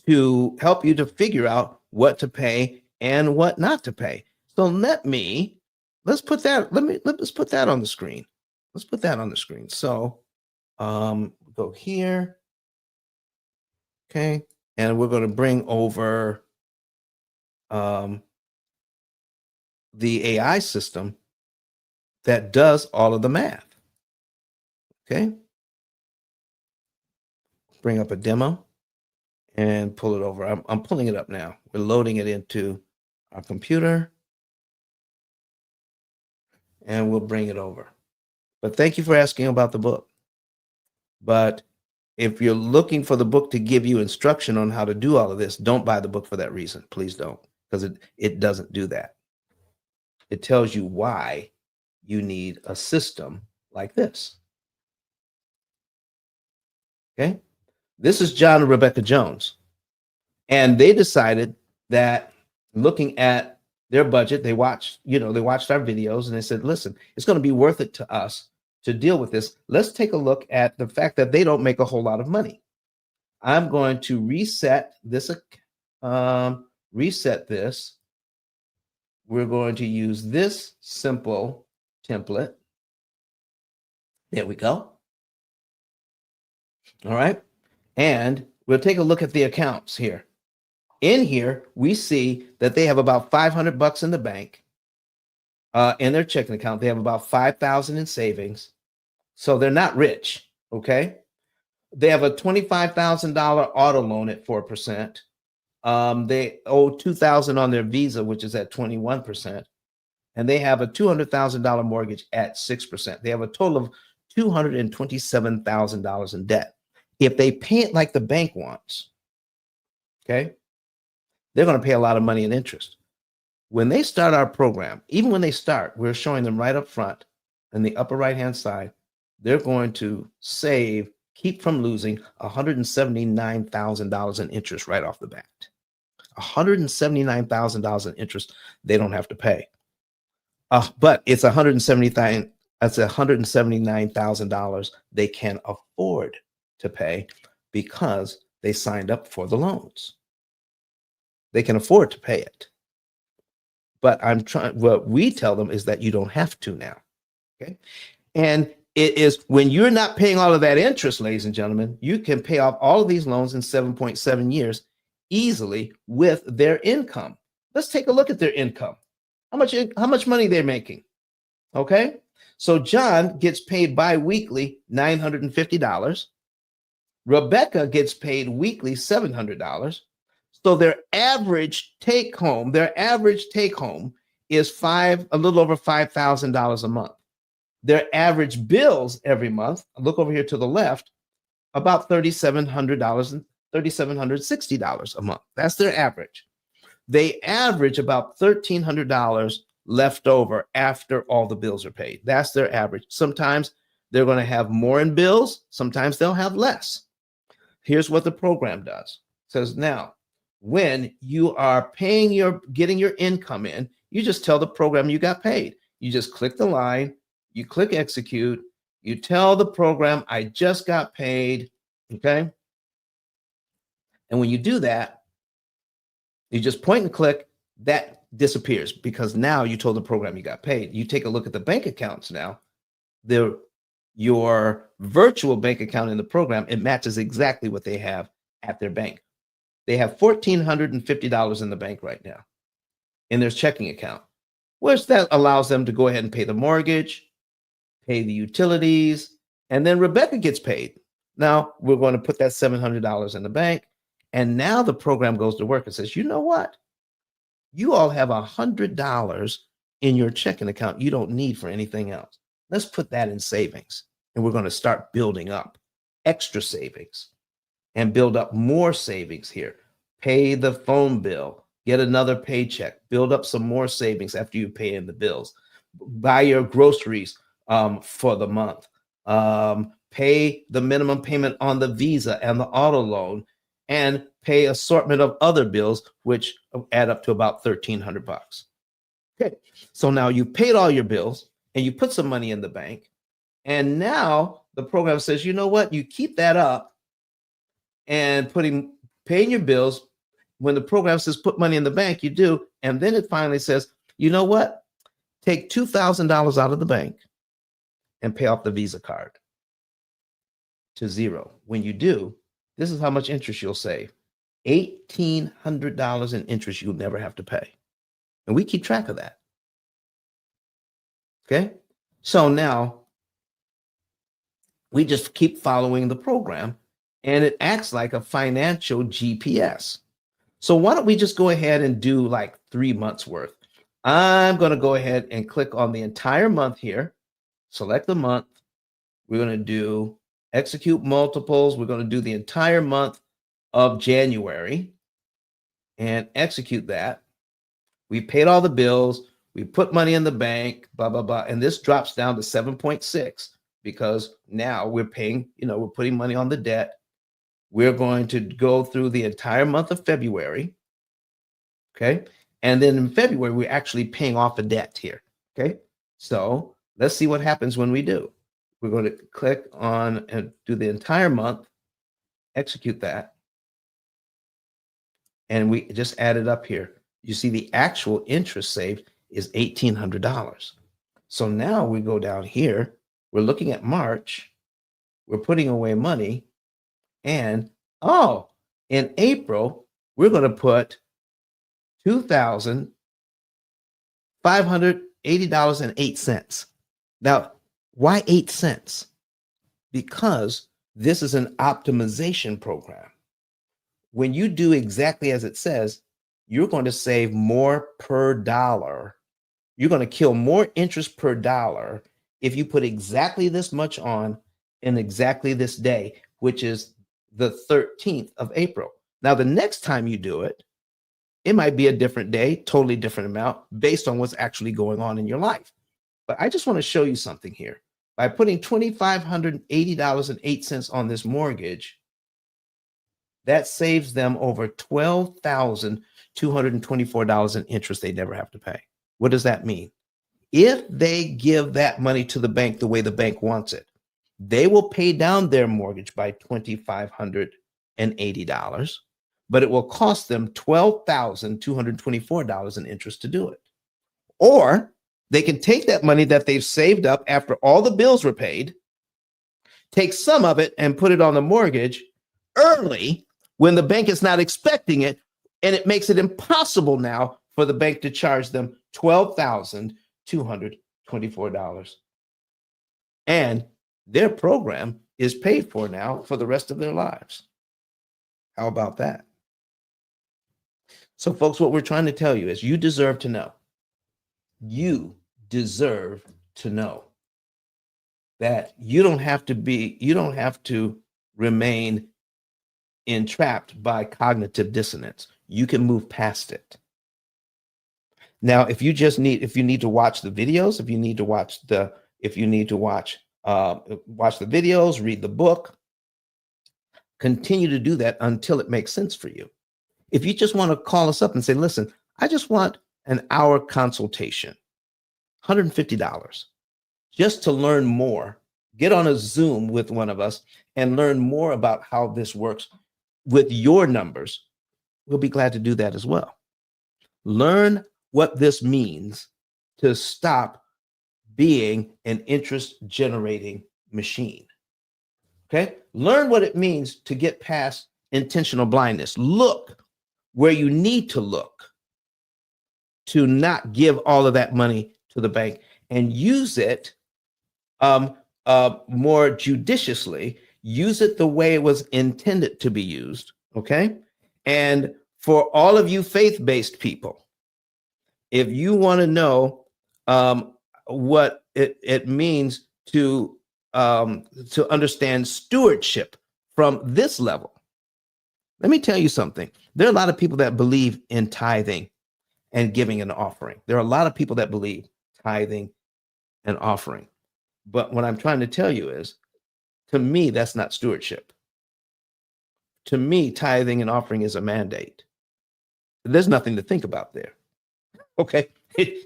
to help you to figure out what to pay and what not to pay. So let's put that on the screen. Let's put that on the screen. So go here. Okay. And we're going to bring over the AI system that does all of the math. Okay. Bring up a demo and pull it over. I'm pulling it up now. We're loading it into our computer and we'll bring it over. But thank you for asking about the book. But if you're looking for the book to give you instruction on how to do all of this, don't buy the book for that reason. Please don't, because it doesn't do that. It tells you why you need a system like this. Okay. This is John and Rebecca Jones. And they decided that looking at their budget, they watched our videos and they said, listen, it's going to be worth it to us to deal with this, let's take a look at the fact that they don't make a whole lot of money. I'm going to reset this. Reset this. We're going to use this simple template. There we go. All right. And we'll take a look at the accounts here. In here, we see that they have about $500 in the bank. In their checking account, they have about 5,000 in savings. So they're not rich. Okay. They have a $25,000 auto loan at 4%. They owe $2,000 on their Visa, which is at 21%. And they have a $200,000 mortgage at 6%. They have a total of $227,000 in debt. If they pay it like the bank wants, okay, they're going to pay a lot of money in interest. When they start our program, even when they start, we're showing them right up front in the upper right-hand side, they're going to save, keep from losing $179,000 in interest right off the bat. $179,000 in interest they don't have to pay. But it's $179,000 they can afford to pay because they signed up for the loans. They can afford to pay it. But what we tell them is that you don't have to now. Okay. And it is when you're not paying all of that interest, ladies and gentlemen, you can pay off all of these loans in 7.7 years easily with their income. Let's take a look at their income. How much money they're making. Okay. So John gets paid bi-weekly $950. Rebecca gets paid weekly $700. So their average take home is a little over $5,000 a month. Their average bills every month, look over here to the left, about $3,760 a month. That's their average. They average about $1,300 left over after all the bills are paid. That's their average. Sometimes they're going to have more in bills. Sometimes they'll have less. Here's what the program does. It says, now, when you are getting your income in, you just tell the program you got paid. You just click the line, you click execute, you tell the program, I just got paid, okay? And when you do that, you just point and click, that disappears because now you told the program you got paid. You take a look at the bank accounts now. Your virtual bank account in the program, it matches exactly what they have at their bank. They have $1,450 in the bank right now in their checking account, which that allows them to go ahead and pay the mortgage, pay the utilities, and then Rebecca gets paid. Now we're going to put that $700 in the bank. And now the program goes to work and says, you know what? You all have $100 in your checking account you don't need for anything else. Let's put that in savings. And we're going to start building up extra savings and build up more savings here. Pay the phone bill, get another paycheck, build up some more savings after you pay in the bills, buy your groceries for the month, pay the minimum payment on the Visa and the auto loan, and pay assortment of other bills, which add up to about $1,300. Okay, so now you paid all your bills and you put some money in the bank, and now the program says, you know what, you keep that up and paying your bills. When the program says put money in the bank, you do, and then it finally says, you know what, take $2,000 out of the bank and pay off the Visa card to zero. When you do, this is how much interest you'll save. $1,800 in interest you'll never have to pay. And we keep track of that. Okay? So now we just keep following the program, and it acts like a financial GPS. So why don't we just go ahead and do like 3 months worth? I'm going to go ahead and click on the entire month here, select the month. We're going to do execute multiples. We're going to do the entire month of January and execute that. We paid all the bills. We put money in the bank, blah, blah, blah. And this drops down to 7.6 because now we're paying, we're putting money on the debt. We're going to go through the entire month of February. Okay. And then in February, we're actually paying off a debt here. Okay. So let's see what happens when we do. We're going to click on and do the entire month, execute that. And we just add it up here. You see the actual interest saved is $1,800. So now we go down here, we're looking at March, we're putting away money, and in April, we're going to put $2,580.08. Now, why 8 cents? Because this is an optimization program. When you do exactly as it says, you're going to save more per dollar. You're going to kill more interest per dollar if you put exactly this much on in exactly this day, which is the 13th of April. Now, the next time you do it, it might be a different day, totally different amount based on what's actually going on in your life. But I just want to show you something here. By putting $2,580.08 on this mortgage, that saves them over $12,224 in interest they never have to pay. What does that mean? If they give that money to the bank the way the bank wants it, they will pay down their mortgage by $2,580, but it will cost them $12,224 in interest to do it. Or they can take that money that they've saved up after all the bills were paid, take some of it and put it on the mortgage early when the bank is not expecting it, and it makes it impossible now for the bank to charge them $12,224. And their program is paid for now for the rest of their lives. How about that? So, folks, what we're trying to tell you is you deserve to know. You deserve to know that you don't have to remain entrapped by cognitive dissonance. You can move past it. Now, if you need to watch the videos, if you need to watch the videos, read the book, continue to do that until it makes sense for you. If you just want to call us up and say, listen, I just want an hour consultation, $150, just to learn more, get on a Zoom with one of us and learn more about how this works with your numbers, we'll be glad to do that as well. Learn what this means to stop being an interest generating machine. Okay? Learn what it means to get past intentional blindness. Look where you need to look to not give all of that money to the bank and use it more judiciously. Use it the way it was intended to be used. Okay? And for all of you faith-based people, if you want to know what it means to understand stewardship from this level, let me tell you something. There are a lot of people that believe in tithing and giving an offering. There are a lot of people that believe tithing and offering. But what I'm trying to tell you is, to me, that's not stewardship. To me, tithing and offering is a mandate. There's nothing to think about there. Okay,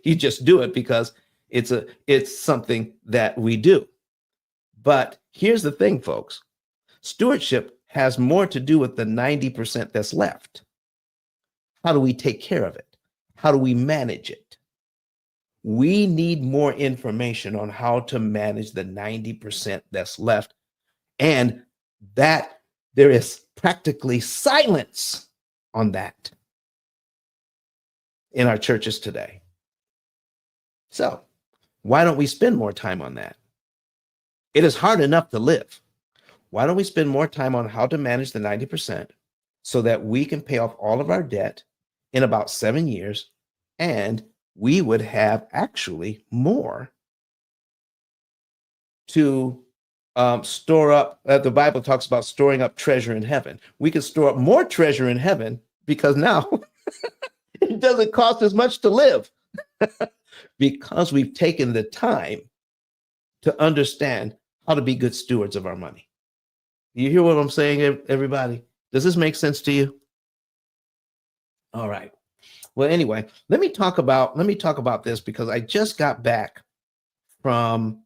you just do it because it's something that we do. But here's the thing, folks. Stewardship has more to do with the 90% that's left. How do we take care of it? How do we manage it? We need more information on how to manage the 90% that's left, and that there is practically silence on that in our churches today. So why don't we spend more time on that? It is hard enough to live. Why don't we spend more time on how to manage the 90% so that we can pay off all of our debt in about 7 years, and we would have actually more to store up. The Bible talks about storing up treasure in heaven. We can store up more treasure in heaven because now it doesn't cost as much to live because we've taken the time to understand how to be good stewards of our money. You hear what I'm saying, everybody? Does this make sense to you? All right. Well, anyway, let me talk about this because I just got back from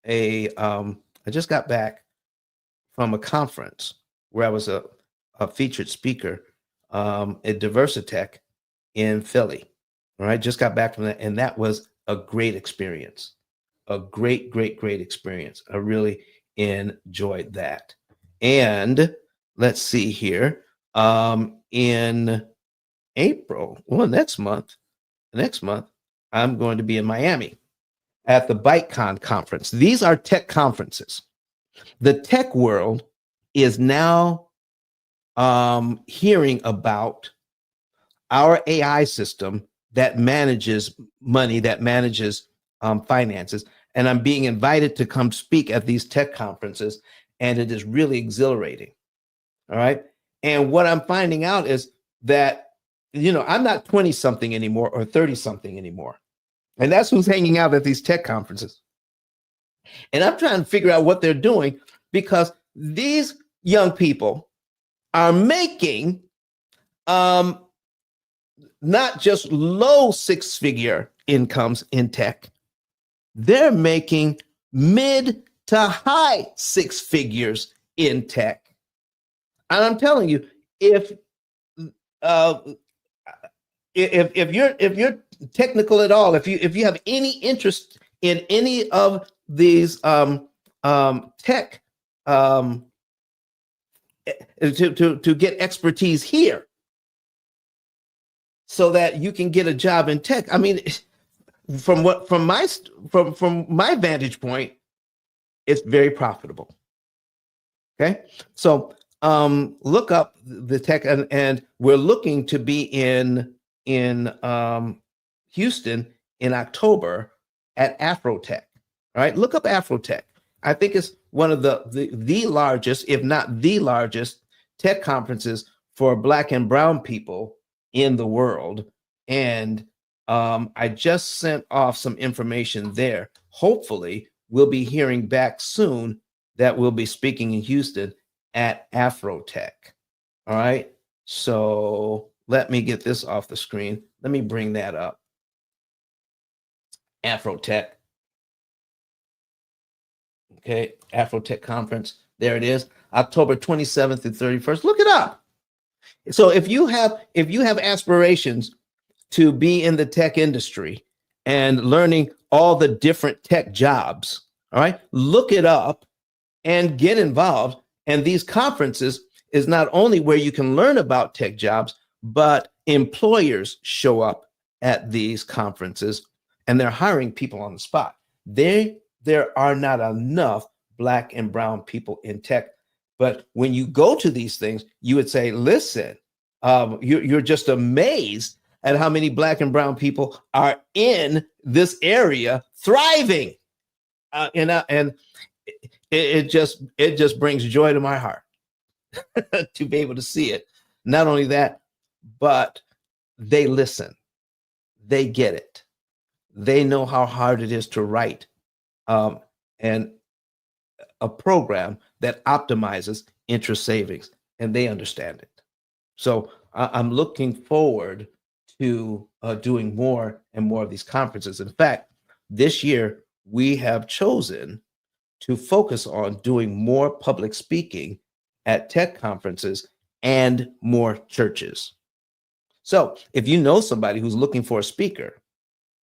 I just got back from a conference where I was a featured speaker at Diversitech in Philly. All right, just got back from that, and that was a great experience. A great experience. I really enjoyed that. And let's see here. In April, well, next month, I'm going to be in Miami at the ByteCon conference. These are tech conferences. The tech world is now hearing about our AI system that manages money, that manages finances. And I'm being invited to come speak at these tech conferences, and it is really exhilarating. All right. And what I'm finding out is that, I'm not 20 something anymore or 30 something anymore. And that's who's hanging out at these tech conferences. And I'm trying to figure out what they're doing, because these young people are making not just low six-figure incomes in tech, they're making mid to high six figures in tech. And I'm telling you, if you're technical at all, if you have any interest in any of these tech to get expertise here, so that you can get a job in tech. I mean, from my vantage point, it's very profitable. Okay, so look up the tech, and we're looking to be in Houston in October at Afrotech. All right, look up Afrotech. I think it's one of the largest, if not the largest, tech conferences for Black and Brown people in the world. And I just sent off some information there. Hopefully, we'll be hearing back soon that we'll be speaking in Houston at Afrotech. All right. So let me get this off the screen. Let me bring that up. Afrotech. Okay. Afrotech conference. There it is. October 27th through 31st. Look it up. So if you have aspirations to be in the tech industry and learning all the different tech jobs, all right, look it up and get involved. And these conferences is not only where you can learn about tech jobs, but employers show up at these conferences and they're hiring people on the spot. There are not enough Black and Brown people in tech. But when you go to these things, you would say, listen, you're just amazed at how many Black and Brown people are in this area thriving. And it just brings joy to my heart to be able to see it. Not only that, but they listen. They get it. They know how hard it is to write and a program that optimizes interest savings, and they understand it. So I'm looking forward to doing more and more of these conferences. In fact, this year we have chosen to focus on doing more public speaking at tech conferences and more churches. So if you know somebody who's looking for a speaker,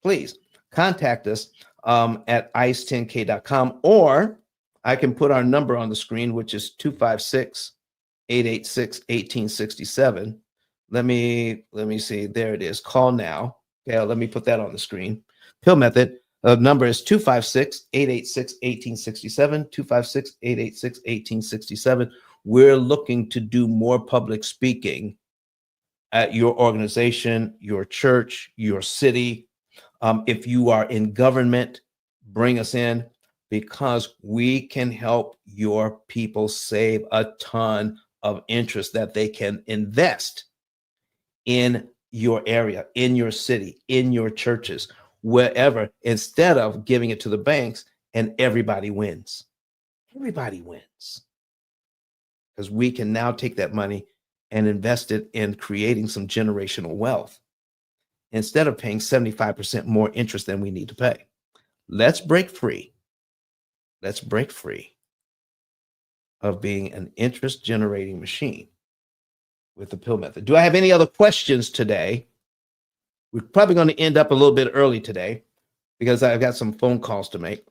please contact us at ice10k.com, or I can put our number on the screen, which is 256-886-1867. Let me see. There it is. Call now. Okay, let me put that on the screen. P.I.L.L method. The number is 256-886-1867, 256-886-1867. We're looking to do more public speaking at your organization, your church, your city. If you are in government, bring us in, because we can help your people save a ton of interest that they can invest in your area, in your city, in your churches, wherever, instead of giving it to the banks and everybody wins. Everybody wins. Because we can now take that money and invest it in creating some generational wealth instead of paying 75% more interest than we need to pay. Let's break free Let's break free of being an interest generating machine with the P.I.L.L method. Do I have any other questions today? We're probably going to end up a little bit early today because I've got some phone calls to make.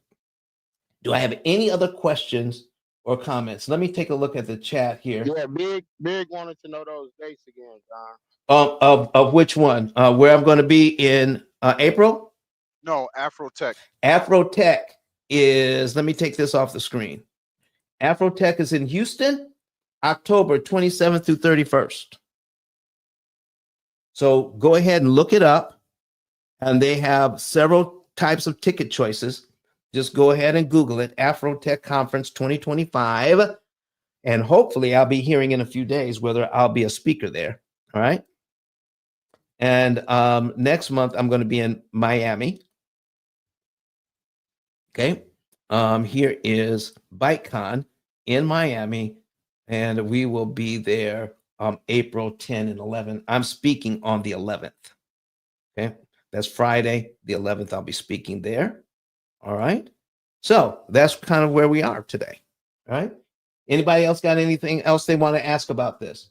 Do I have any other questions or comments? Let me take a look at the chat here. Yeah, Big wanted to know those dates again, John. Of which one? Where I'm going to be in April? No, Afrotech. Afrotech is, let me take this off the screen. Afrotech is in Houston, October 27th through 31st. So go ahead and look it up. And they have several types of ticket choices. Just go ahead and Google it, Afrotech Conference 2025. And hopefully I'll be hearing in a few days whether I'll be a speaker there. All right. And next month, I'm going to be in Miami. Okay. Here is BikeCon in Miami, and we will be there April 10 and 11. I'm speaking on the 11th. Okay. That's Friday, the 11th. I'll be speaking there. All right. So that's kind of where we are today. All right. Anybody else got anything else they want to ask about this?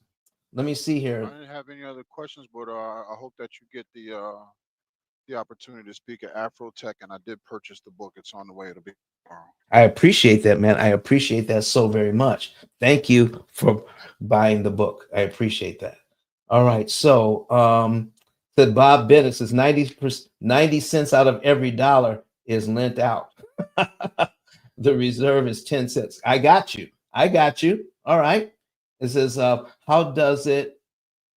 Let me see here. I didn't have any other questions, but I hope that you get the opportunity to speak at Afrotech, and I did purchase the book. It's on the way to be tomorrow. I appreciate that, man. I appreciate that so very much. Thank you for buying the book. I appreciate that. All right. So said Bob Bennett says 90 cents out of every dollar is lent out. The reserve is 10 cents. I got you. I got you. All right. It says, how does it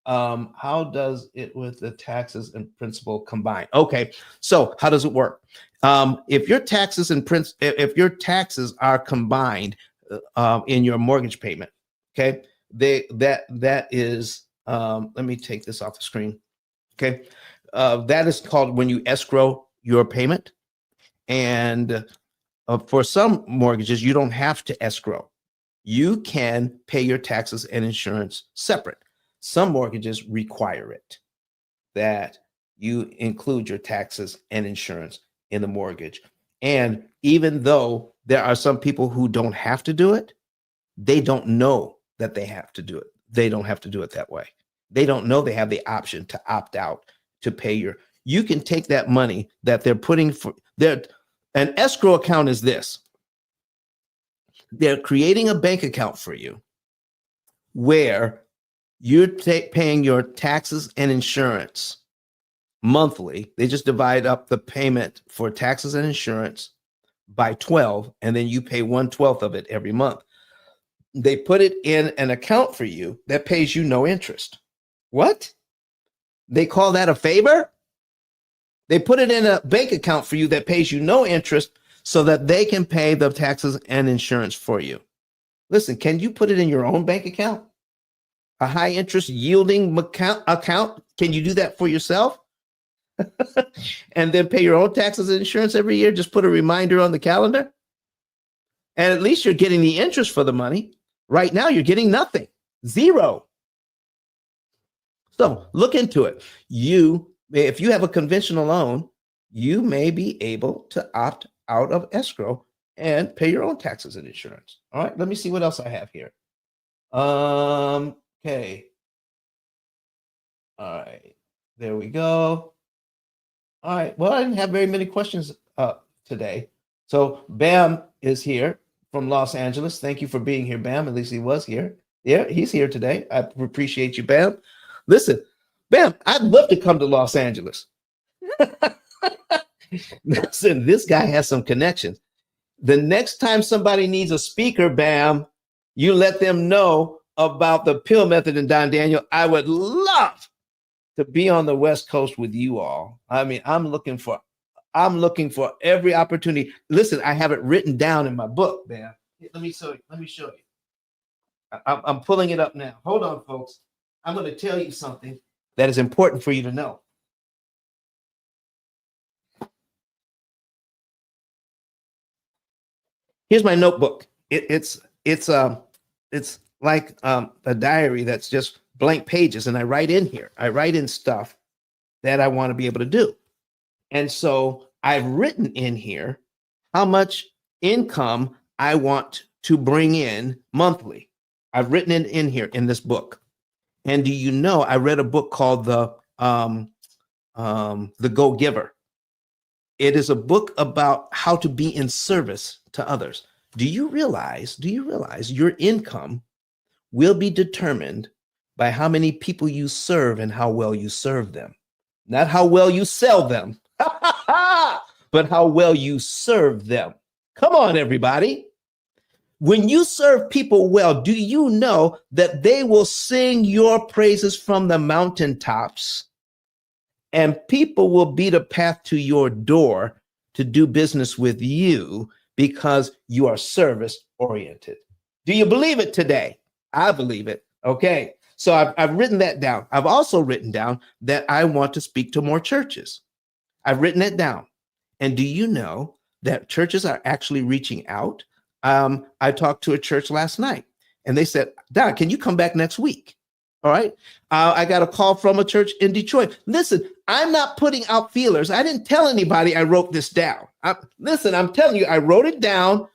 with the taxes and principal combined? Okay, so how does it work? If your taxes and if your taxes are combined in your mortgage payment, okay, that is let me take this off the screen. Okay, that is called when you escrow your payment, and for some mortgages you don't have to escrow. You can pay your taxes and insurance separate. Some mortgages require it, that you include your taxes and insurance in the mortgage. And even though there are some people who don't have to do it, they don't know that they have to do it. They don't have to do it that way. They don't know they have the option to opt out to pay your, you can take that money that they're putting for their, an escrow account is this. They're creating a bank account for you where you're paying your taxes and insurance monthly. They just divide up the payment for taxes and insurance by 12, and then you pay 1/12 of it every month. They put it in an account for you that pays you no interest. What? They call that a favor? They put it in a bank account for you that pays you no interest so that they can pay the taxes and insurance for you. Listen, can you put it in your own bank account? A high interest yielding account? Can you do that for yourself? And then pay your own taxes and insurance every year? Just put a reminder on the calendar? And at least you're getting the interest for the money. Right now, you're getting nothing. Zero. So look into it. If you have a conventional loan, you may be able to opt out of escrow and pay your own taxes and insurance. All right, let me see what else I have here. Okay. All right, there we go. All right, well, I didn't have very many questions today. So Bam is here from Los Angeles. Thank you for being here, Bam. At least he was here. Yeah, he's here today. I appreciate you, Bam. Listen, Bam, I'd love to come to Los Angeles. Listen, this guy has some connections. The next time somebody needs a speaker, Bam, you let them know about the P.I.L.L method and Don Daniel. I would love to be on the West Coast with you all. I mean, I'm looking for every opportunity. Listen, I have it written down in my book, Bam. Let me show you. I'm pulling it up now. Hold on, folks. I'm going to tell you something that is important for you to know. Here's my notebook. It's like a diary that's just blank pages, and I write in here. I write in stuff that I want to be able to do. And so I've written in here how much income I want to bring in monthly. I've written it in here in this book. And do you know, I read a book called The Go Giver. It is a book about how to be in service to others. Do you realize your income will be determined by how many people you serve and how well you serve them? Not how well you sell them, but how well you serve them. Come on, everybody. When you serve people well, do you know that they will sing your praises from the mountaintops, and people will beat a path to your door to do business with you because you are service oriented? Do you believe it today? I believe it. Okay. So I've written that down. I've also written down that I want to speak to more churches. I've written it down. And do you know that churches are actually reaching out? I talked to a church last night and they said, Don, can you come back next week? All right. I got a call from a church in Detroit. Listen, I'm not putting out feelers. I didn't tell anybody I wrote this down. Listen, I'm telling you, I wrote it down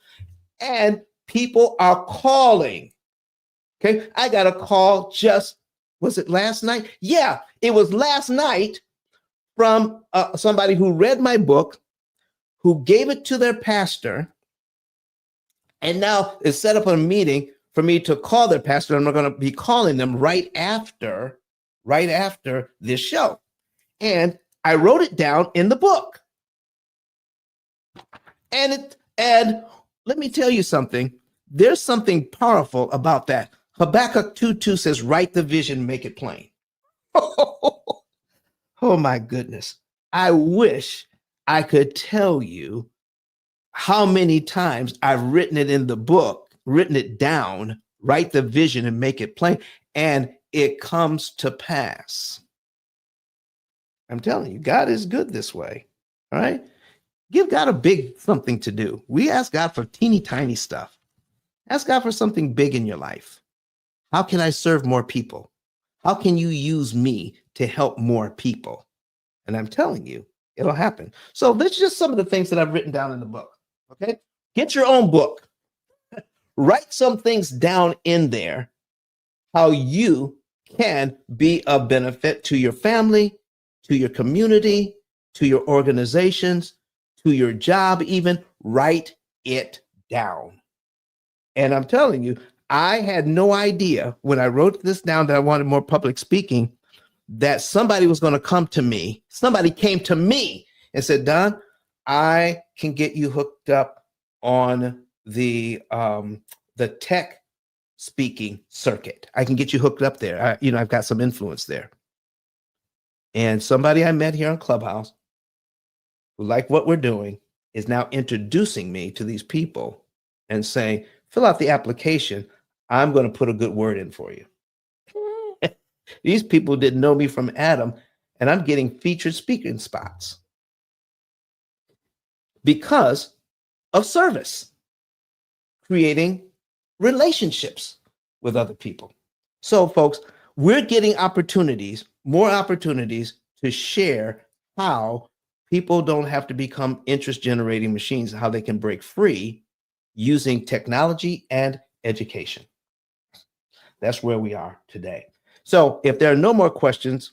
and people are calling. Okay. I got a call was it last night? Yeah, it was last night from somebody who read my book, who gave it to their pastor, and now is set up a meeting for me to call their pastor. I'm going to be calling them right after this show. And I wrote it down in the book. And let me tell you something. There's something powerful about that. Habakkuk 2:2 says, write the vision, make it plain. Oh my goodness. I wish I could tell you how many times I've written it in the book, written it down, write the vision and make it plain, and it comes to pass. I'm telling you, God is good this way. All right. Give God a big something to do. We ask God for teeny tiny stuff. Ask God for something big in your life. How can I serve more people? How can you use me to help more people? And I'm telling you, it'll happen. So that's just some of the things that I've written down in the book. Okay. Get your own book. Write some things down in there, how you can be a benefit to your family, to your community, to your organizations, to your job, even. Write it down. And I'm telling you, I had no idea when I wrote this down that I wanted more public speaking, that somebody was going to come to me. Somebody came to me and said, Don, I can get you hooked up on the tech speaking circuit. I can get you hooked up there. I've got some influence there. And somebody I met here on Clubhouse who liked what we're doing is now introducing me to these people and saying, fill out the application. I'm going to put a good word in for you. These people didn't know me from Adam, and I'm getting featured speaking spots because of service, creating relationships with other people. So, folks, we're getting more opportunities to share how people don't have to become interest generating machines, how they can break free using technology and education. That's where we are today. So if there are no more questions,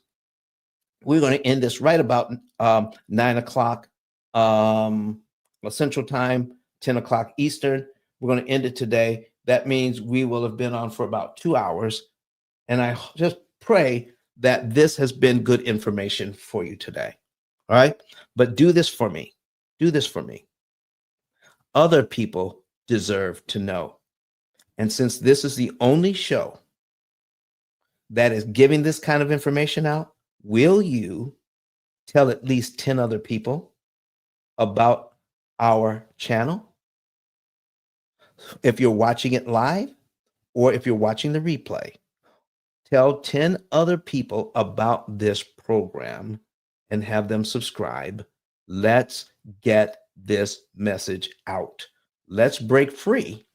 we're going to end this right about 9 o'clock Central Time, 10 o'clock Eastern. We're going to end it today. That means we will have been on for about 2 hours. And I just pray that this has been good information for you today. All right. But do this for me. Do this for me. Other people deserve to know. And since this is the only show that is giving this kind of information out, will you tell at least 10 other people about our channel? If you're watching it live or if you're watching the replay, tell 10 other people about this program and have them subscribe. Let's get this message out. Let's break free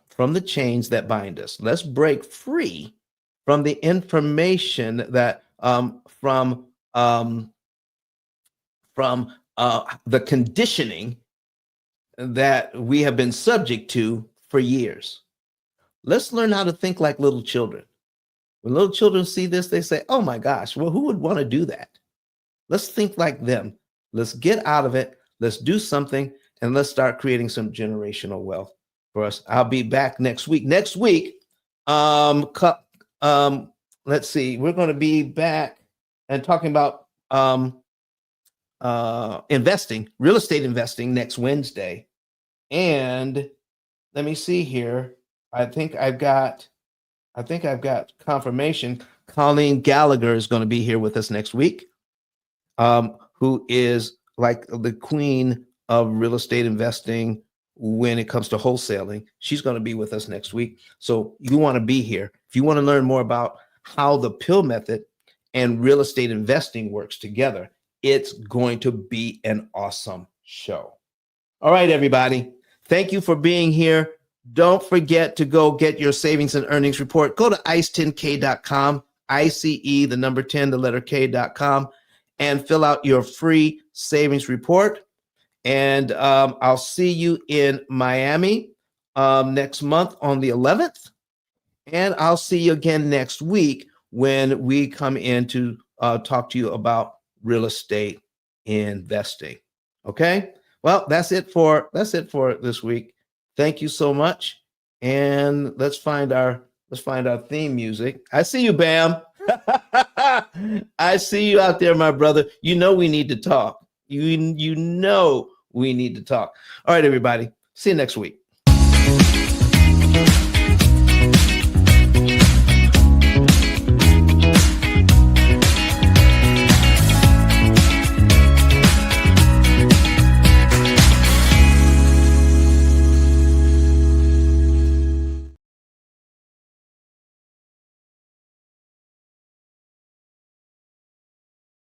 from the chains that bind us. Let's break free from the information that from the conditioning that we have been subject to for years. Let's learn how to think like little children. When little children see this, they say, oh my gosh, well, who would want to do that? Let's think like them. Let's get out of it. Let's do something, and let's start creating some generational wealth for us. I'll be back next week. Next week, let's see, we're going to be back and talking about investing, real estate investing next Wednesday. And let me see here. I think I've got confirmation. Colleen Gallagher is going to be here with us next week, who is like the queen of real estate investing when it comes to wholesaling. She's going to be with us next week. So you want to be here. If you want to learn more about how the P.I.L.L method and real estate investing works together, it's going to be an awesome show. All right, everybody. Thank you for being here. Don't forget to go get your savings and earnings report. Go to ice10k.com, ICE, the number 10, the letter K.com, and fill out your free savings report. And I'll see you in Miami next month on the 11th. And I'll see you again next week when we come in to talk to you about real estate investing. Okay? Well, that's it for this week. Thank you so much. And let's find our theme music. I see you, Bam. I see you out there, my brother. You know we need to talk. You know we need to talk. All right, everybody. See you next week.